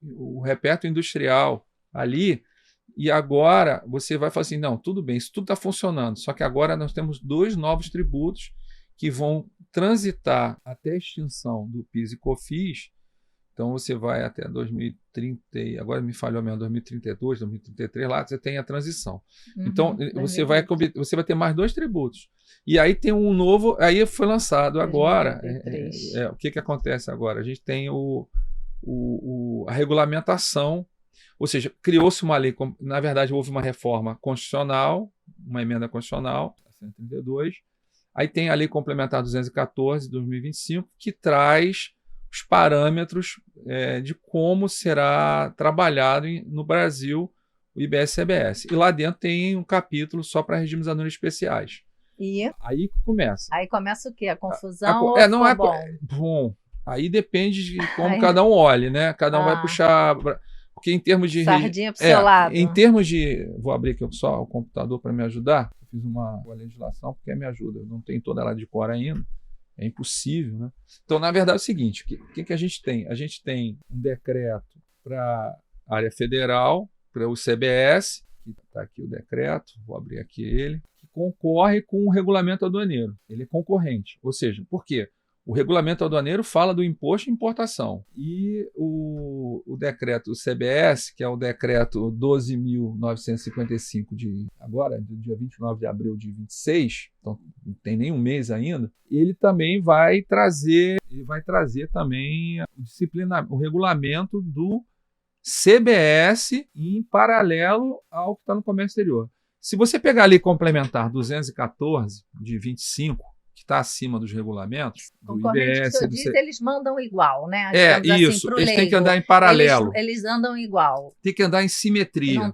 o repetro industrial ali. E agora você vai falar assim, não, tudo bem, isso tudo está funcionando, só que agora nós temos 2 novos tributos que vão transitar até a extinção do PIS e COFINS. Então você vai até 2030, agora me falhou mesmo, 2032, 2033, lá você tem a transição. Então você vai ter mais 2 tributos. E aí tem um novo, aí foi lançado agora, o que acontece agora? A gente tem a regulamentação. Ou seja, criou-se uma lei, na verdade houve uma reforma constitucional, uma emenda constitucional, a 132, aí tem a Lei Complementar 214 de 2025, que traz os parâmetros de como será trabalhado no Brasil o IBS-CBS. E lá dentro tem um capítulo só para regimes aduaneiros especiais. E aí começa. Aí começa o quê? A confusão? Não é bom. Aí depende de como cada um olhe, né? Cada um vai puxar... Porque em termos de... Sardinha para o seu lado. Em termos de... Vou abrir aqui só o computador para me ajudar. Eu fiz uma legislação porque me ajuda. Eu não tenho toda ela de cor ainda. É impossível, né? Então, na verdade, é o seguinte. O que a gente tem? A gente tem um decreto para a área federal, para o CBS, que está aqui o decreto, vou abrir aqui ele, que concorre com o regulamento aduaneiro. Ele é concorrente. Ou seja, por quê? O regulamento aduaneiro fala do imposto de importação. E o decreto CBS, que é o decreto 12.955 agora, do dia 29 de abril de 26, então não tem nem um mês ainda, ele também vai trazer também o regulamento do CBS em paralelo ao que está no comércio exterior. Se você pegar ali complementar 214 de 25, que está acima dos regulamentos do IBS. Que eu disse, eles mandam igual, né? Isso, eles têm que andar em paralelo. Eles andam igual. Tem que andar em simetria. Não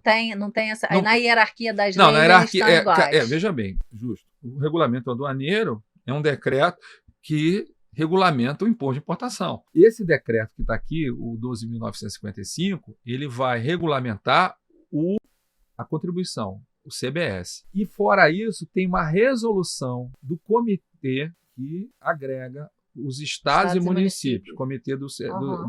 tem essa. Não, na hierarquia das leis, na hierarquia, eles estão iguais. Veja bem, justo. O regulamento aduaneiro é um decreto que regulamenta o imposto de importação. Esse decreto que está aqui, o 12.955, ele vai regulamentar a contribuição, o CBS. E fora isso, tem uma resolução do comitê que agrega os estados e municípios, comitê do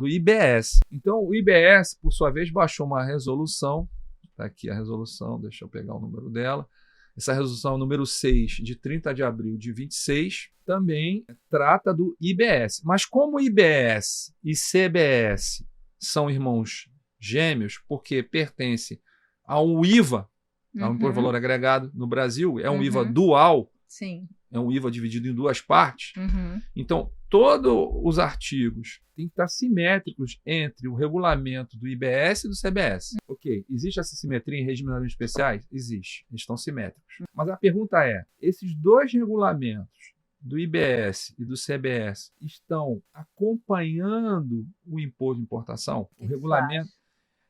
IBS. Então, o IBS, por sua vez, baixou uma resolução, está aqui a resolução, deixa eu pegar o número dela, essa resolução número 6, de 30 de abril de 26, também trata do IBS. Mas como IBS e CBS são irmãos gêmeos, porque pertencem ao IVA, ao Imposto de Valor Agregado no Brasil, é um IVA dual, sim. É um IVA dividido em duas partes. Então, todos os artigos têm que estar simétricos entre o regulamento do IBS e do CBS. Ok, existe essa simetria em regimes especiais? Existe, eles estão simétricos. Mas a pergunta é, esses dois regulamentos do IBS e do CBS estão acompanhando o imposto de importação? O regulamento...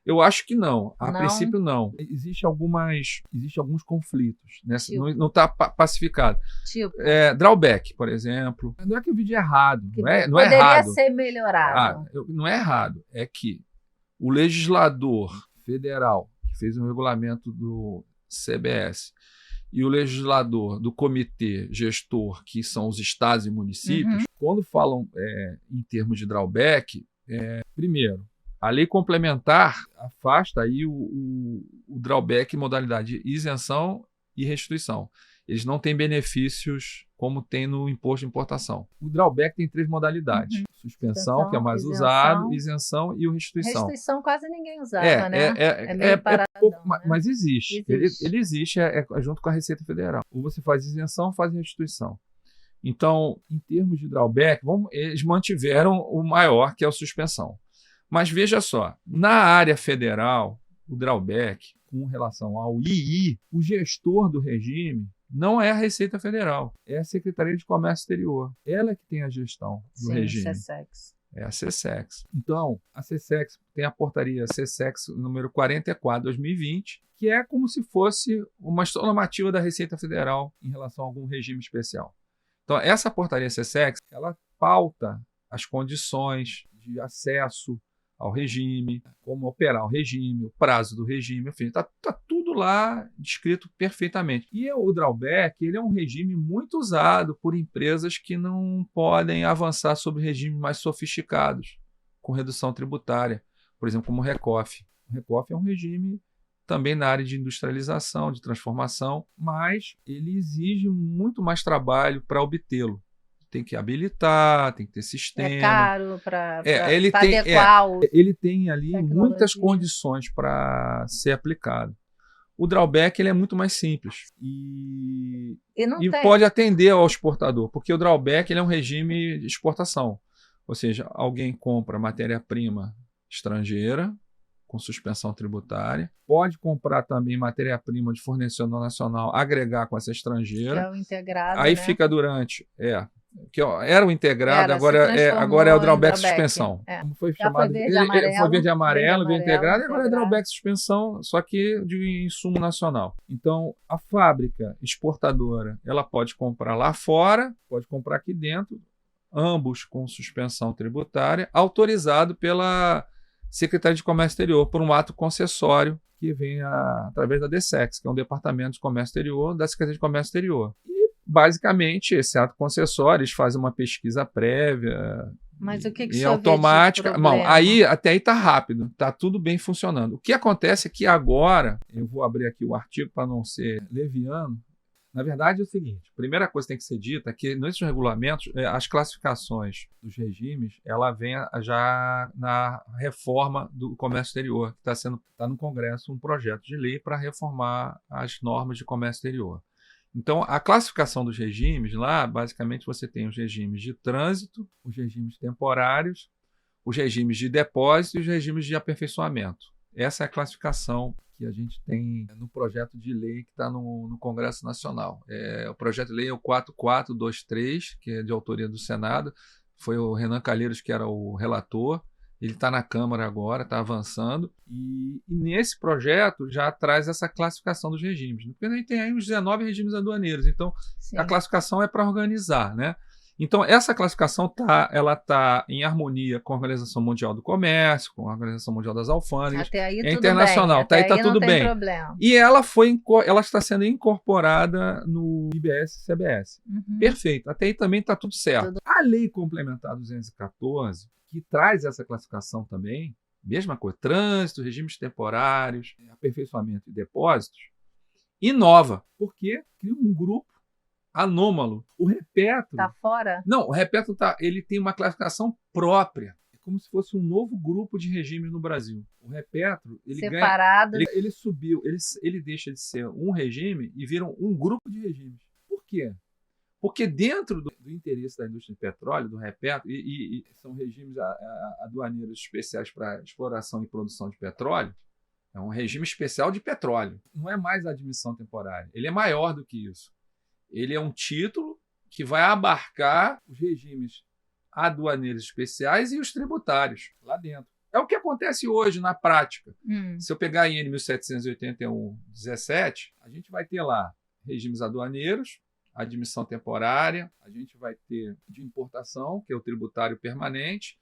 Eu acho que não. A princípio, não. Existem alguns conflitos. Nessa, não está pacificado. Tipo? Drawback, por exemplo. Não é que o vídeo é errado. Não é errado. Poderia ser melhorado. Não é errado. É que o legislador federal, que fez um regulamento do CBS, e o legislador do comitê gestor, que são os estados e municípios, quando falam em termos de drawback, primeiro, a lei complementar afasta aí o drawback em modalidade de isenção e restituição. Eles não têm benefícios como tem no imposto de importação. O drawback tem 3 modalidades. Suspensão, que é mais usado, isenção e o restituição. Restituição quase ninguém usava, né? É meio pouco, né? Mas existe. Ele existe junto com a Receita Federal. Ou você faz isenção ou faz restituição. Então, em termos de drawback, eles mantiveram o maior, que é a suspensão. Mas veja só, na área federal, o drawback, com relação ao II, o gestor do regime não é a Receita Federal, é a Secretaria de Comércio Exterior. Ela que tem a gestão do regime. CSEX. É a CSEX. Então, a CSEX tem a portaria CSEX número 44/2020, que é como se fosse uma normativa da Receita Federal em relação a algum regime especial. Então, essa portaria CSEX, ela pauta as condições de acesso ao regime, como operar o regime, o prazo do regime, enfim, está tudo lá descrito perfeitamente. E o drawback, ele é um regime muito usado por empresas que não podem avançar sobre regimes mais sofisticados, com redução tributária, por exemplo, como o RECOF. O RECOF é um regime também na área de industrialização, de transformação, mas ele exige muito mais trabalho para obtê-lo. Tem que habilitar, tem que ter sistema. É caro para adequar. Ele tem ali muitas condições para ser aplicado. O drawback ele é muito mais simples e pode atender ao exportador, porque o drawback ele é um regime de exportação. Ou seja, alguém compra matéria-prima estrangeira com suspensão tributária, pode comprar também matéria-prima de fornecedor nacional, agregar com essa estrangeira. Que é o integrado, aí né? Fica durante... era o integrado, agora é o drawback suspensão. Como foi chamado? Foi verde e amarelo, veio integrado, e agora é drawback suspensão, só que de insumo nacional. Então, a fábrica exportadora, ela pode comprar lá fora, pode comprar aqui dentro, ambos com suspensão tributária, autorizado pela Secretaria de Comércio Exterior, por um ato concessório que vem através da DSEX, que é um Departamento de Comércio Exterior da Secretaria de Comércio Exterior. Basicamente, esse ato concessório, eles fazem uma pesquisa prévia. Mas o que e automática. Bom, até aí está rápido, está tudo bem funcionando. O que acontece é que agora, eu vou abrir aqui o artigo para não ser leviano, Na verdade é o seguinte, a primeira coisa que tem que ser dita é que nesses regulamentos, as classificações dos regimes, ela vem já na reforma do comércio exterior, que está no Congresso um projeto de lei para reformar as normas de comércio exterior. Então, a classificação dos regimes lá, basicamente você tem os regimes de trânsito, os regimes temporários, os regimes de depósito e os regimes de aperfeiçoamento. Essa é a classificação que a gente tem no projeto de lei que está no Congresso Nacional. O projeto de lei é o 4423, que é de autoria do Senado. Foi o Renan Calheiros que era o relator. Ele está na Câmara agora, está avançando. E nesse projeto já traz essa classificação dos regimes. Porque a gente tem aí uns 19 regimes aduaneiros. Então, sim, a classificação é para organizar, né? Então, essa classificação ela tá em harmonia com a Organização Mundial do Comércio, com a Organização Mundial das Alfândegas. Até aí é internacional, até aí está tudo bem. Problema. E ela está sendo incorporada no IBS e CBS. Perfeito. Até aí também está tudo certo. A Lei Complementar 214, que traz essa classificação também, mesma coisa, trânsito, regimes temporários, aperfeiçoamento e depósitos, inova, porque cria um grupo anômalo. O Repetro... Está fora? Não, o Repetro ele tem uma classificação própria. É como se fosse um novo grupo de regimes no Brasil. O Repetro, ele separado. Ele subiu, ele deixa de ser um regime e vira um grupo de regimes. Por quê? Porque dentro do interesse da indústria de petróleo, do Repetro, e são regimes aduaneiros especiais para exploração e produção de petróleo, é um regime especial de petróleo. Não é mais a admissão temporária. Ele é maior do que isso. Ele é um título que vai abarcar os regimes aduaneiros especiais e os tributários lá dentro. É o que acontece hoje na prática. Se eu pegar a IN 1781-17, a gente vai ter lá regimes aduaneiros, admissão temporária, a gente vai ter de importação, que é o tributário permanente,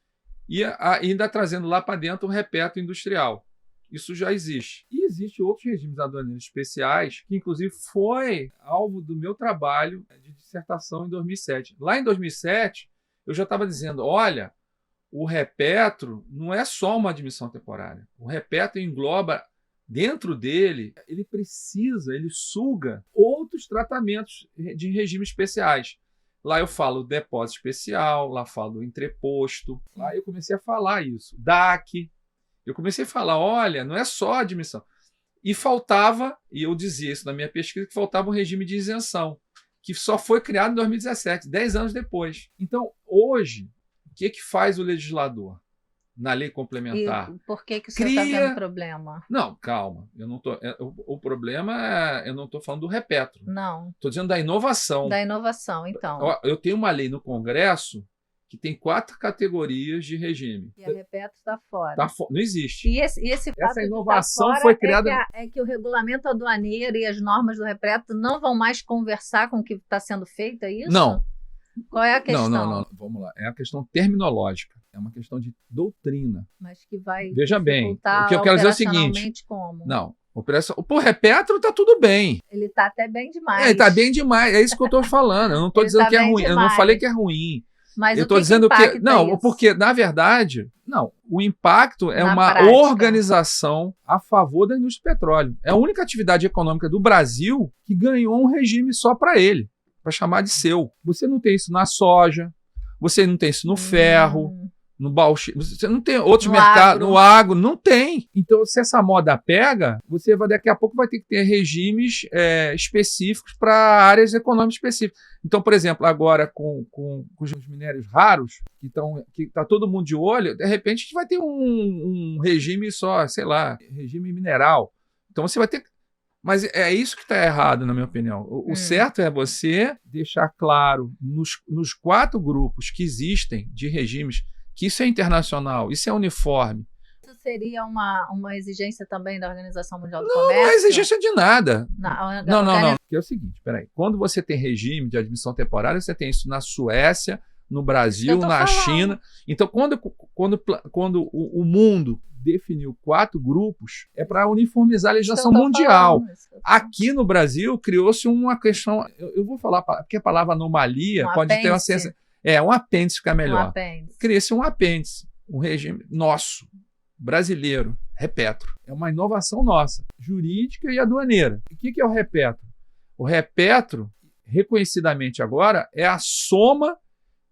e ainda trazendo lá para dentro o repetro industrial. Isso já existe. E existem outros regimes aduaneiros especiais, que inclusive foi alvo do meu trabalho de dissertação em 2007. Lá em 2007, eu já estava dizendo, olha, o repetro não é só uma admissão temporária. O repetro engloba, dentro dele, ele suga outros tratamentos de regimes especiais. Lá eu falo do depósito especial, lá falo do entreposto. Lá eu comecei a falar isso. DAC. Eu comecei a falar, olha, não é só a admissão. E faltava, e eu dizia isso na minha pesquisa, que faltava um regime de isenção, que só foi criado em 2017, 10 anos depois. Então, hoje, o que faz o legislador na lei complementar? E por que o senhor está tendo problema? Não, calma. Eu não tô, o problema eu não estou falando do repetro. Não. Estou dizendo da inovação. Da inovação, então. Eu tenho uma lei no Congresso que tem 4 categorias de regime. E a repetro está fora. Não existe. E essa inovação foi criada... É que o regulamento aduaneiro e as normas do repetro não vão mais conversar com o que está sendo feito, é isso? Não. Qual é a questão? Não. Vamos lá. É a questão terminológica. É uma questão de doutrina. Mas que vai... Veja bem, o que eu quero dizer é o seguinte... Como? Não. Por repetro está tudo bem. Ele está até bem demais. Ele está bem demais. É isso que eu estou falando. Eu não estou dizendo que é ruim. Eu não falei que é ruim. Mas eu estou dizendo que não, porque na verdade, não, o impacto é uma organização a favor da indústria do petróleo. É a única atividade econômica do Brasil que ganhou um regime só para ele, para chamar de seu. Você não tem isso na soja, você não tem isso no ferro, no bauxite, você não tem outros mercados, no agro, não tem. Então, se essa moda pega, você daqui a pouco vai ter que ter regimes específicos para áreas econômicas específicas. Então, por exemplo, agora com os minérios raros, que está todo mundo de olho, de repente a gente vai ter um regime só, sei lá, regime mineral. Então você vai ter... Mas é isso que está errado, na minha opinião. O certo é você deixar claro nos 4 grupos que existem de regimes que isso é internacional, isso é uniforme. Isso seria uma exigência também da Organização Mundial do Comércio? Não é exigência de nada. Não. Que é o seguinte, peraí. Quando você tem regime de admissão temporária, você tem isso na Suécia, no Brasil, na China. Então, quando o mundo definiu 4 grupos, é para uniformizar a legislação mundial. Aqui no Brasil, criou-se uma questão... Eu vou falar, porque a palavra anomalia pode ter uma ciência... um apêndice fica melhor. Cria-se um apêndice, um regime nosso, brasileiro, repetro. É uma inovação nossa, jurídica e aduaneira. O que é o repetro? O Repetro, reconhecidamente agora, é a soma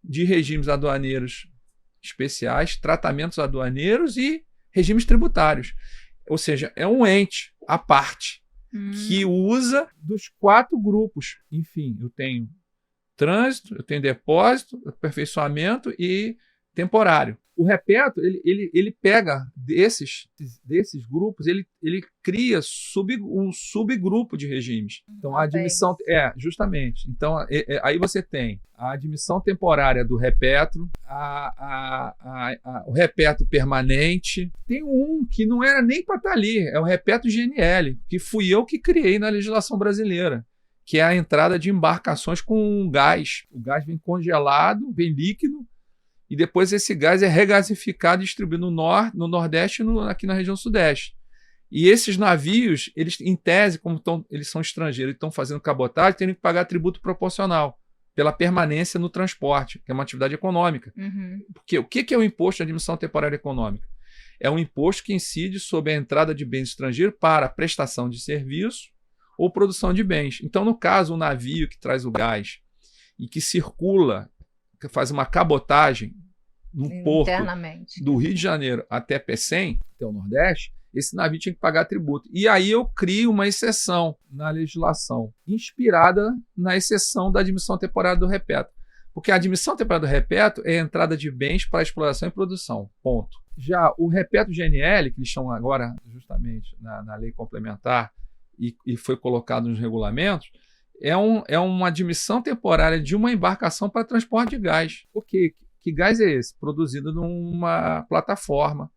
de regimes aduaneiros especiais, tratamentos aduaneiros e regimes tributários. Ou seja, é um ente à parte que usa dos 4 grupos. Enfim, eu tenho trânsito, eu tenho depósito, aperfeiçoamento e temporário. O Repetro, ele pega desses grupos, ele cria um subgrupo de regimes. Então, a admissão... justamente. Então, aí você tem a admissão temporária do Repetro, o Repetro permanente. Tem um que não era nem para estar ali, é o Repetro GNL, que fui eu que criei na legislação brasileira, que é a entrada de embarcações com gás. O gás vem congelado, vem líquido, e depois esse gás é regasificado e distribuído no Nordeste e aqui na região Sudeste. E esses navios, eles, em tese, como eles são estrangeiros e estão fazendo cabotagem, têm que pagar tributo proporcional pela permanência no transporte, que é uma atividade econômica. Porque o que é o imposto de admissão temporária econômica? É um imposto que incide sobre a entrada de bens estrangeiros para prestação de serviço ou produção de bens. Então, no caso, o navio que traz o gás e que circula, que faz uma cabotagem no porto do Rio de Janeiro até Pecém, até o Nordeste, esse navio tinha que pagar tributo. E aí eu crio uma exceção na legislação, inspirada na exceção da admissão temporária do Repetro. Porque a admissão temporária do Repetro é a entrada de bens para exploração e produção. Ponto. Já o Repetro GNL, que eles chamam agora justamente na lei complementar e foi colocado nos regulamentos, é uma admissão temporária de uma embarcação para transporte de gás. Por quê? Que gás é esse? Produzido numa plataforma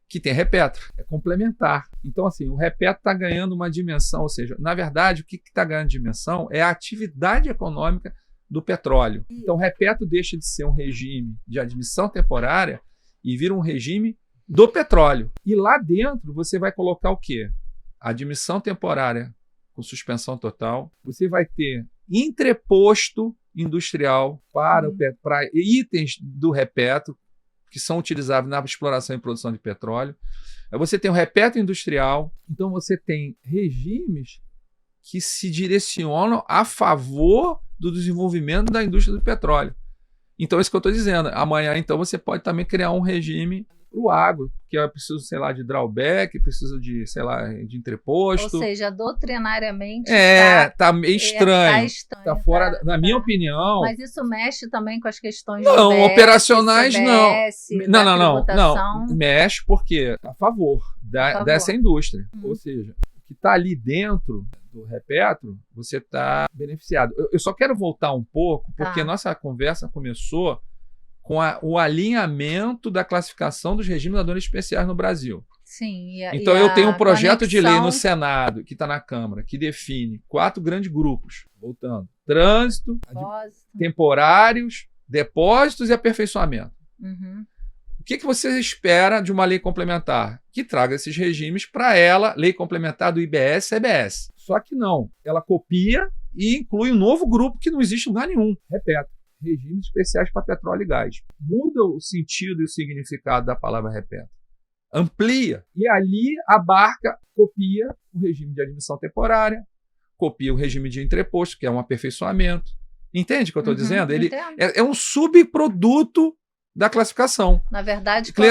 que tem Repetro. É complementar. Então, assim, o Repetro está ganhando uma dimensão, ou seja, na verdade, o que está ganhando dimensão é a atividade econômica do petróleo. Então, o Repetro deixa de ser um regime de admissão temporária e vira um regime do petróleo. E lá dentro você vai colocar o quê? A admissão temporária com suspensão total. Você vai ter entreposto industrial para itens do Repetro que são utilizáveis na exploração e produção de petróleo. Aí você tem o Repetro industrial. Então você tem regimes que se direcionam a favor do desenvolvimento da indústria do petróleo. Então é isso que eu estou dizendo. Amanhã, então, você pode também criar um regime para o agro, que é preciso, sei lá, de drawback, precisa de, sei lá, de entreposto. Ou seja, doutrinariamente tá meio estranho. Tá fora, na minha opinião. Mas isso mexe também com as questões não, operacionais CBS, não. Mexe porque a favor dessa indústria. Ou seja, o que está ali dentro do Repetro, você está beneficiado. Eu só quero voltar um pouco, porque a nossa conversa começou com o alinhamento da classificação dos regimes aduaneiros especiais no Brasil. Sim. Então, eu tenho um projeto de lei no Senado, que está na Câmara, que define 4 grandes grupos. Voltando. Trânsito, temporários, depósitos e aperfeiçoamento. O que você espera de uma lei complementar? Que traga esses regimes para ela, lei complementar do IBS e CBS. Só que não. Ela copia e inclui um novo grupo que não existe em lugar nenhum. Repito. Regimes especiais para petróleo e gás. Muda o sentido e o significado da palavra Repetro. Amplia. E ali abarca, copia o regime de admissão temporária, copia o regime de entreposto, que é um aperfeiçoamento. Entende o que eu estou dizendo? Ele é um subproduto da classificação. Na verdade, quando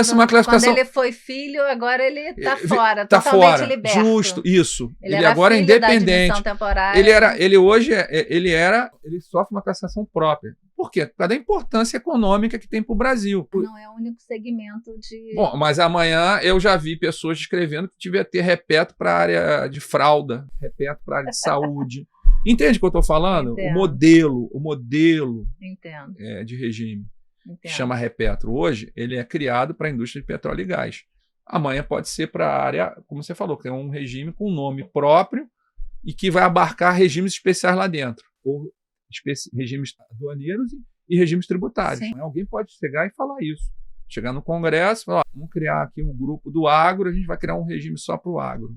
ele foi filho, agora ele está fora, totalmente liberto. Justo, isso. Ele agora é independente. Ele sofre uma classificação própria. Por quê? Por causa da importância econômica que tem para o Brasil. Não é o único segmento de... Bom, mas amanhã eu já vi pessoas escrevendo que devia ter Repetro para a área de fralda, Repetro para a área de saúde. Entende o que eu estou falando? Entendo. O modelo de regime. Que chama Repetro hoje, ele é criado para a indústria de petróleo e gás. Amanhã pode ser para a área, como você falou, que é um regime com nome próprio e que vai abarcar regimes especiais lá dentro, ou regimes aduaneiros e regimes tributários. Sim. Alguém pode chegar e falar isso. Chegar no Congresso e falar, vamos criar aqui um grupo do agro, a gente vai criar um regime só para o agro.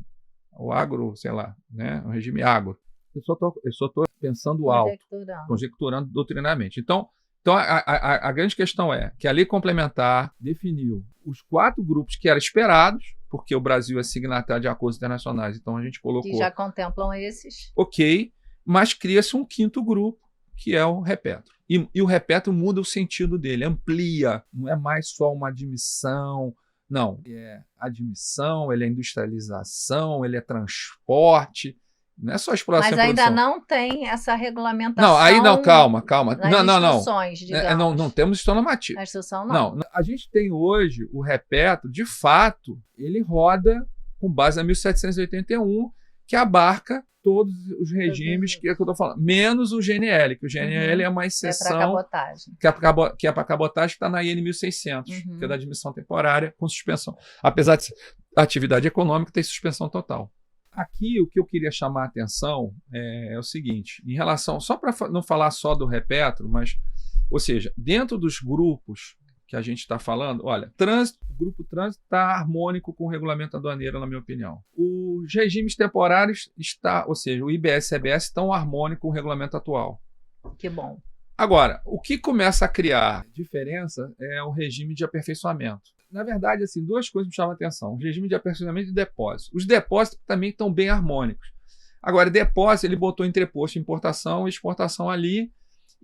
O agro, sei lá, né? Um regime agro. Eu só estou pensando alto, conjecturando doutrinariamente. Então a grande questão é que a lei complementar definiu os 4 grupos que eram esperados, porque o Brasil é signatário de acordos internacionais, então a gente colocou... Que já contemplam esses. Ok. mas cria-se um quinto grupo, que é o repetro. E o repetro muda o sentido dele, amplia, não é mais só uma admissão, não, é admissão, ele é industrialização, ele é transporte, não é só exploração Mas e produção. ainda não tem essa regulamentação. Não, aí não, calma. Nas instruções, digamos. Não temos instrução normativa. Na instrução não. Não, a gente tem hoje o repetro, de fato, ele roda com base na 1781, que abarca todos os regimes que eu estou falando, menos o GNL, que o GNL é uma exceção. É para cabotagem. Que é para cabotagem, que está na IN 1600, que é da admissão temporária com suspensão. Apesar de atividade econômica, tem suspensão total. Aqui, o que eu queria chamar a atenção é o seguinte, em relação, só para não falar só do repetro, mas, ou seja, dentro dos grupos que a gente está falando, olha, o grupo trânsito está harmônico com o regulamento aduaneiro, na minha opinião. Os regimes temporários, ou seja, o IBS e CBS estão harmônicos com o regulamento atual. Que bom. Agora, o que começa a criar diferença é o regime de aperfeiçoamento. Na verdade, assim, duas coisas me chamam a atenção. O regime de aperfeiçoamento e depósito. Os depósitos também estão bem harmônicos. Agora, depósito, ele botou entreposto, importação e exportação ali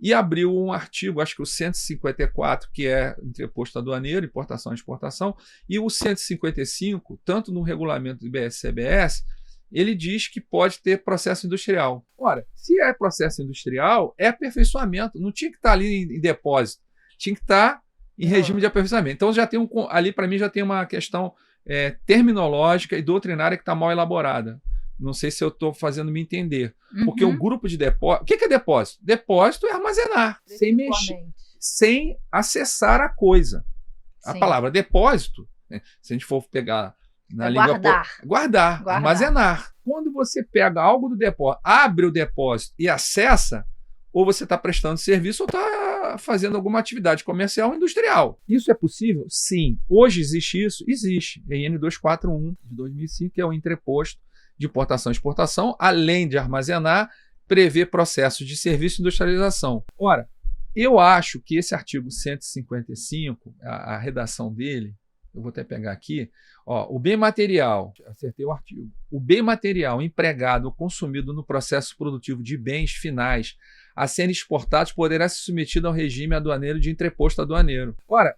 e abriu um artigo, acho que o 154, que é entreposto aduaneiro, importação e exportação, e o 155, tanto no regulamento do IBS e CBS, ele diz que pode ter processo industrial. Ora, se é processo industrial, é aperfeiçoamento. Não tinha que estar ali em depósito, tinha que estar em regime de aperfeiçoamento. Então, já tem ali, para mim, já tem uma questão terminológica e doutrinária que está mal elaborada. Não sei se eu estou fazendo me entender. Porque o grupo de depósito... O que é depósito? Depósito é armazenar, sem mexer, sem acessar a coisa. Sim. A palavra depósito, né, se a gente for pegar na língua... Guardar, armazenar. Quando você pega algo do depósito, abre o depósito e acessa, ou você está prestando serviço ou está fazendo alguma atividade comercial ou industrial. Isso é possível? Sim. Hoje existe isso? Existe. É IN 241 de 2005, que é o entreposto de importação e exportação, além de armazenar, prevê processos de serviço e industrialização. Ora, eu acho que esse artigo 155, a redação dele, eu vou até pegar aqui, o bem material, acertei o artigo, o bem material empregado ou consumido no processo produtivo de bens finais a serem exportados poderá ser submetido ao regime aduaneiro de entreposto aduaneiro. Ora,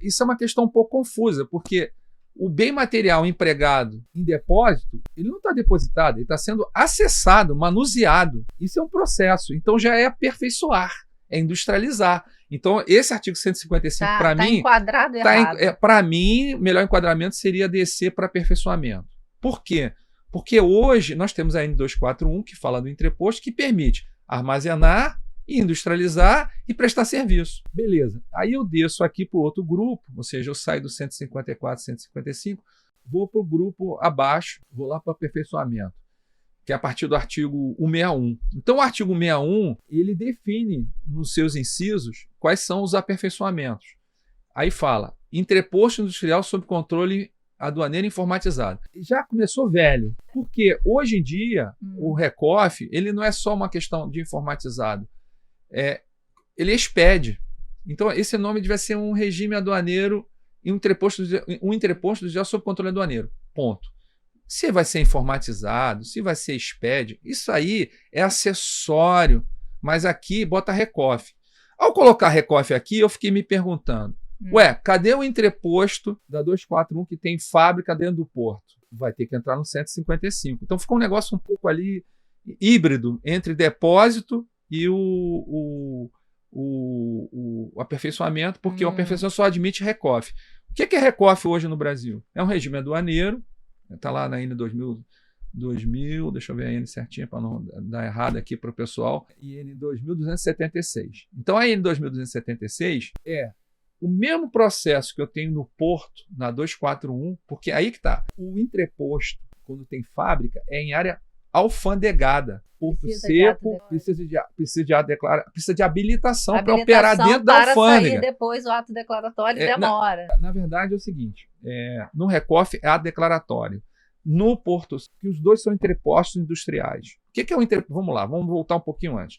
isso é uma questão um pouco confusa, porque o bem material empregado em depósito, ele não está depositado, ele está sendo acessado, manuseado. Isso é um processo, então já é aperfeiçoar, é industrializar. Então, esse artigo 155, para mim... Está enquadrado errado. Para mim, o melhor enquadramento seria descer para aperfeiçoamento. Por quê? Porque hoje nós temos a IN 241, que fala do entreposto, que permite armazenar, industrializar e prestar serviço. Beleza. Aí eu desço aqui para o outro grupo, ou seja, eu saio do 154, 155, vou para o grupo abaixo, vou lá para o aperfeiçoamento, que é a partir do artigo 161. Então, o artigo 161, ele define nos seus incisos quais são os aperfeiçoamentos. Aí fala, entreposto industrial sob controle aduaneiro informatizado. Já começou velho, porque hoje em dia o RECOF, ele não é só uma questão de informatizado, ele expede. Então, esse nome devia ser um regime aduaneiro e um entreposto já sob controle aduaneiro. Ponto. Se vai ser informatizado, se vai ser expede, isso aí é acessório, mas aqui bota RECOF. Ao colocar RECOF aqui, eu fiquei me perguntando, cadê o entreposto da 241 que tem fábrica dentro do porto? Vai ter que entrar no 155. Então, ficou um negócio um pouco ali híbrido entre depósito e o aperfeiçoamento, porque o aperfeiçoamento só admite RECOF. O que é RECOF hoje no Brasil? É um regime aduaneiro, está lá na IN 2000, deixa eu ver a IN certinha para não dar errado aqui para o pessoal, IN 2276. Então a IN 2276 é o mesmo processo que eu tenho no porto, na 241, porque aí que está. O entreposto, quando tem fábrica, é em área alfandegada. Porto seco, precisa de habilitação para operar dentro da alfândega. Sair depois o ato declaratório demora. Na verdade é o seguinte, no RECOF é ato declaratório. No Porto, que os dois são entrepostos industriais. O que é o entreposto? Vamos lá, vamos voltar um pouquinho antes.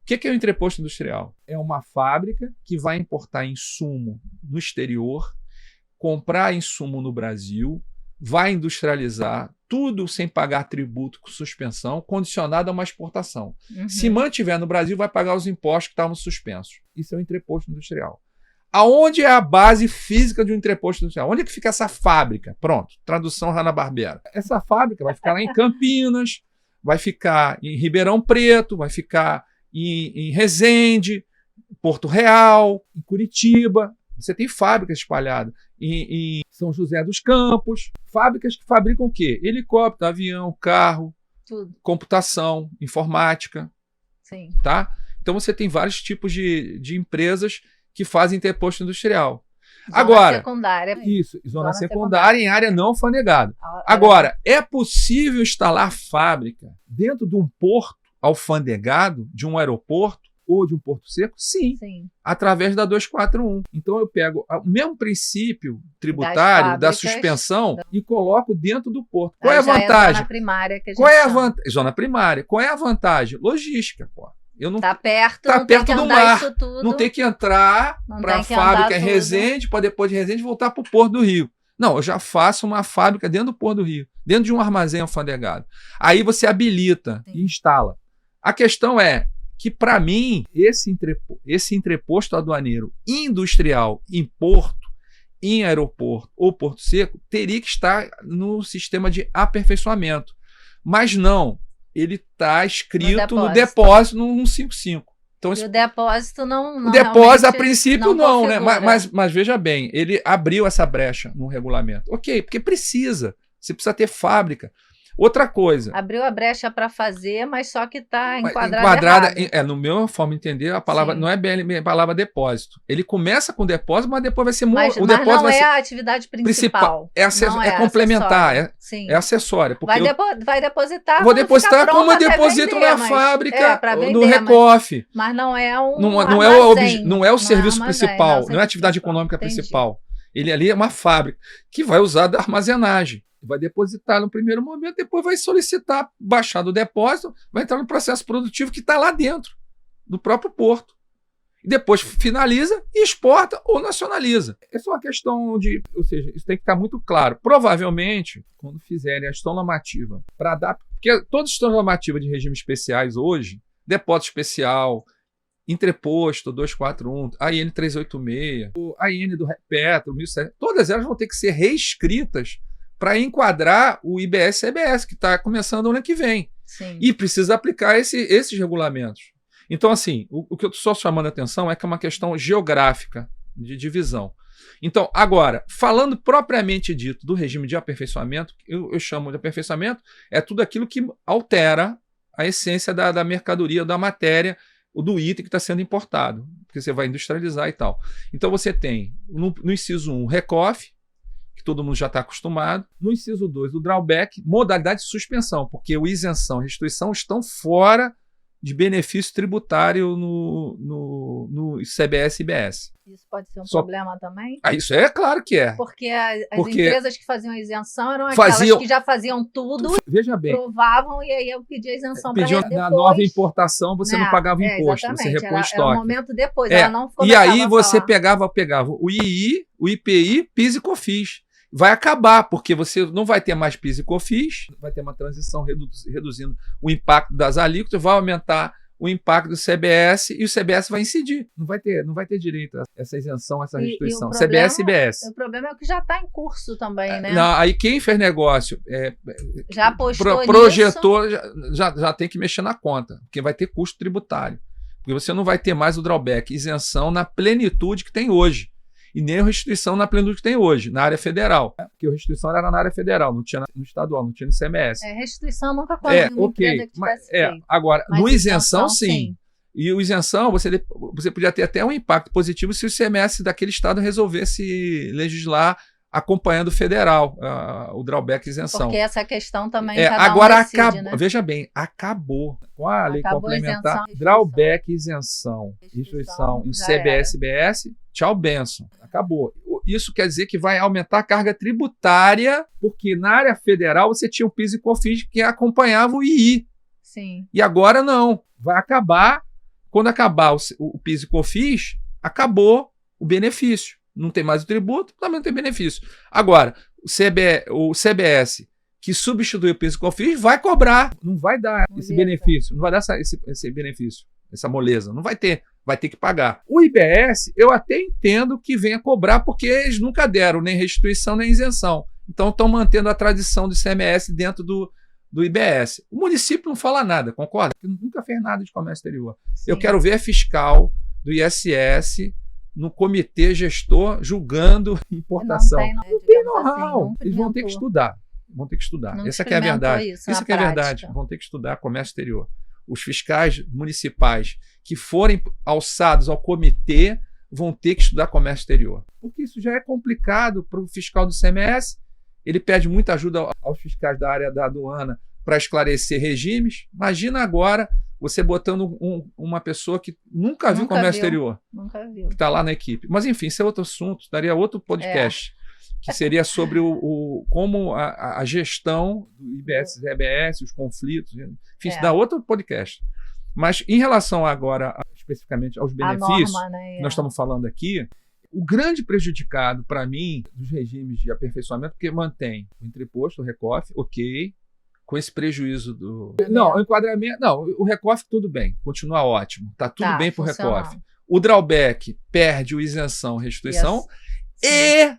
O que é o entreposto industrial? É uma fábrica que vai importar insumo no exterior, comprar insumo no Brasil, vai industrializar, tudo sem pagar tributo com suspensão, condicionado a uma exportação. Se mantiver no Brasil, vai pagar os impostos que estavam suspensos. Isso é o entreposto industrial. Aonde é a base física de um entreposto industrial? Onde é que fica essa fábrica? Pronto, tradução Hanna-Barbera. Essa fábrica vai ficar lá em Campinas, vai ficar em Ribeirão Preto, vai ficar em Resende, Porto Real, em Curitiba. Você tem fábricas espalhadas em São José dos Campos, fábricas que fabricam o quê? Helicóptero, avião, carro, tudo. Computação, informática. Sim. Tá? Então você tem vários tipos de empresas que fazem interposto industrial. Agora, secundária. Isso, zona secundária em área não alfandegada. Agora, é possível instalar fábrica dentro de um porto alfandegado, de um aeroporto ou de um porto seco? Sim. Através da 241. Então eu pego o mesmo princípio tributário da suspensão e coloco dentro do porto. Qual é a vantagem? Zona primária que a gente Qual é a vantagem? Zona primária. Qual é a vantagem? Logística, pô. Tá perto, tá perto do mar. Isso tudo. Não tem que entrar para a fábrica em Resende, para depois de Resende voltar para o Porto do Rio. Não, eu já faço uma fábrica dentro do Porto do Rio, dentro de um armazém alfandegado. Aí você habilita e instala. A questão é que, para mim, esse entreposto aduaneiro industrial em porto, em aeroporto ou porto seco, teria que estar no sistema de aperfeiçoamento. Mas não. Ele está escrito no depósito no 155. Então, e o depósito não. O depósito, a princípio, não, né? Mas veja bem, ele abriu essa brecha no regulamento. Ok, porque precisa. Você precisa ter fábrica. Outra coisa. Abriu a brecha para fazer, mas só que está enquadrada. No meu forma de entender, a palavra não é bem a palavra depósito. Ele começa com depósito, mas depois vai ser o depósito não vai é ser a atividade principal. É complementar, é acessória. Porque vai depositar. Vou depositar como eu deposito na fábrica, no Recoff. Mas não é um. Não é o serviço principal, não é a atividade econômica principal. Ele ali é uma fábrica que vai usar da armazenagem. Vai depositar no primeiro momento, depois vai solicitar baixar do depósito, vai entrar no processo produtivo que está lá dentro do próprio porto. E depois finaliza e exporta ou nacionaliza. Essa é uma questão de... Ou seja, isso tem que estar muito claro. Provavelmente, quando fizerem a gestão normativa, para dar... Porque todas as gestões normativas de regimes especiais hoje, depósito especial, entreposto 241, a IN 386, a IN do Petro, 1700, todas elas vão ter que ser reescritas para enquadrar o IBS-CBS, que está começando ano que vem. Sim. E precisa aplicar esses regulamentos. Então, assim, o que eu estou só chamando a atenção é que é uma questão geográfica de divisão. Então, agora, falando propriamente dito do regime de aperfeiçoamento, eu chamo de aperfeiçoamento, é tudo aquilo que altera a essência da mercadoria, da matéria, do item que está sendo importado, porque você vai industrializar e tal. Então, você tem, no inciso 1, Recoff, que todo mundo já está acostumado. No inciso 2, o drawback, modalidade de suspensão, porque o isenção e restituição estão fora de benefício tributário no CBS e IBS. Isso pode ser um problema também? Isso é claro que é. Porque as empresas que faziam isenção eram aquelas que já faziam tudo, veja bem, provavam, e aí eu pedi a isenção para eles. Na nova importação você não pagava imposto, você repôs estoque. Era um momento depois, ela não ficou. E aí você pegava o II, o IPI, PIS e COFINS. Vai acabar, porque você não vai ter mais PIS e COFINS, vai ter uma transição reduzindo o impacto das alíquotas, vai aumentar o impacto do CBS e o CBS vai incidir. Não vai ter direito a essa isenção, essa restituição. CBS e IBS. O problema é que já está em curso também, né? Não, aí quem fez negócio já apostou projetou, já tem que mexer na conta, porque vai ter custo tributário. Porque você não vai ter mais o drawback, isenção na plenitude que tem hoje. E nem a restituição na plenitude que tem hoje, na área federal. Porque a restituição era na área federal, não tinha no estadual, não tinha no ICMS. Restituição nunca foi uma empresa que tivesse feito. Agora, no isenção, sim. E o isenção, você podia ter até um impacto positivo se o ICMS daquele estado resolvesse legislar acompanhando o federal, o drawback isenção. Porque essa questão também agora decide, acabou, né? Veja bem, acabou. Com a lei complementar, drawback, isenção, restituição em CBS, IBS, tchau, benção. Acabou. Isso quer dizer que vai aumentar a carga tributária, porque na área federal você tinha o PIS e COFINS que acompanhava o II. Sim. E agora não. Vai acabar. Quando acabar o PIS e COFINS, acabou o benefício. Não tem mais o tributo, também não tem benefício. Agora, o CBS, que substitui o PIS e COFINS, vai cobrar. Não vai dar esse benefício, não vai dar esse benefício, essa moleza. Não vai ter. Vai ter que pagar. O IBS, eu até entendo que venha cobrar, porque eles nunca deram nem restituição nem isenção. Então, estão mantendo a tradição do ICMS dentro do IBS. O município não fala nada, concorda? Porque nunca fez nada de comércio exterior. Sim. Eu quero ver a fiscal do ISS no comitê gestor julgando importação. Não tem know-how. Assim, eles vão ter que estudar. Vão ter que estudar. Essa que é a verdade. Essa que é a verdade. Vão ter que estudar comércio exterior. Os fiscais municipais que forem alçados ao comitê vão ter que estudar comércio exterior. Porque isso já é complicado para o fiscal do ICMS. Ele pede muita ajuda aos fiscais da área da aduana para esclarecer regimes. Imagina agora você botando uma pessoa que nunca viu comércio exterior. Nunca viu. Que está lá na equipe. Mas, enfim, isso é outro assunto. Daria outro podcast. Que seria sobre como a gestão do IBS, EBS, os conflitos. Enfim, isso dá outro podcast. Mas, em relação agora, especificamente aos benefícios que nós estamos falando aqui, o grande prejudicado, para mim, dos regimes de aperfeiçoamento, porque mantém o entreposto, o RECOF, ok, com esse prejuízo do... Não, o enquadramento... Não, o RECOF tudo bem, continua ótimo, está tudo bem para o RECOF. O drawback perde o isenção, restituição, e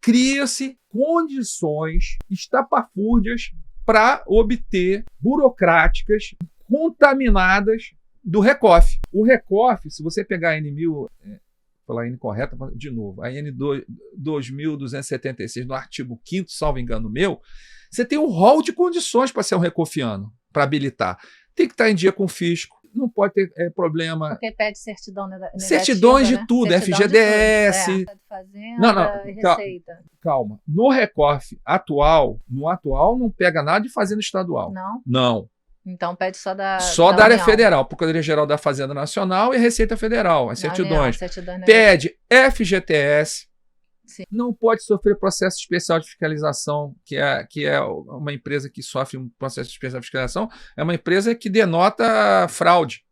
cria-se condições estapafúrdias para obter burocráticas contaminadas do RECOF. O RECOF, se você pegar a N1000, falar N correta, de novo, a N 2276, no artigo 5º, salvo engano meu, você tem um rol de condições para ser um recofiano, para habilitar. Tem que estar em dia com o fisco, não pode ter problema. Porque pede certidão negativa, certidões de tudo, certidão FGDS. De tudo. Fazenda, Receita. Calma. No RECOF atual, não pega nada de fazenda estadual. Não. Então pede só da área federal, Procuradoria-Geral da Fazenda Nacional e Receita Federal, as certidões. Pede FGTS. Sim. Não pode sofrer processo especial de fiscalização, que é uma empresa que sofre um processo especial de fiscalização, é uma empresa que denota fraude.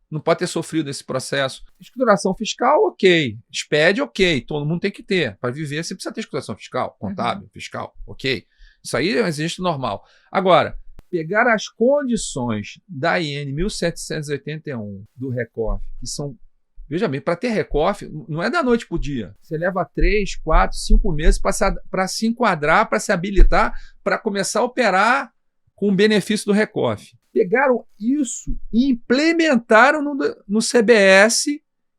Não pode ter sofrido esse processo. Escrituração fiscal, ok. SPED, ok. Todo mundo tem que ter. Para viver, você precisa ter escrituração fiscal, contábil, fiscal, ok. Isso aí é um exercício normal. Agora, pegar as condições da IN 1781 do RECOF, que são, veja bem, para ter RECOF, não é da noite para o dia. Você leva 3, 4, 5 meses para se enquadrar, para se habilitar, para começar a operar com o benefício do RECOF. Pegaram isso e implementaram no CBS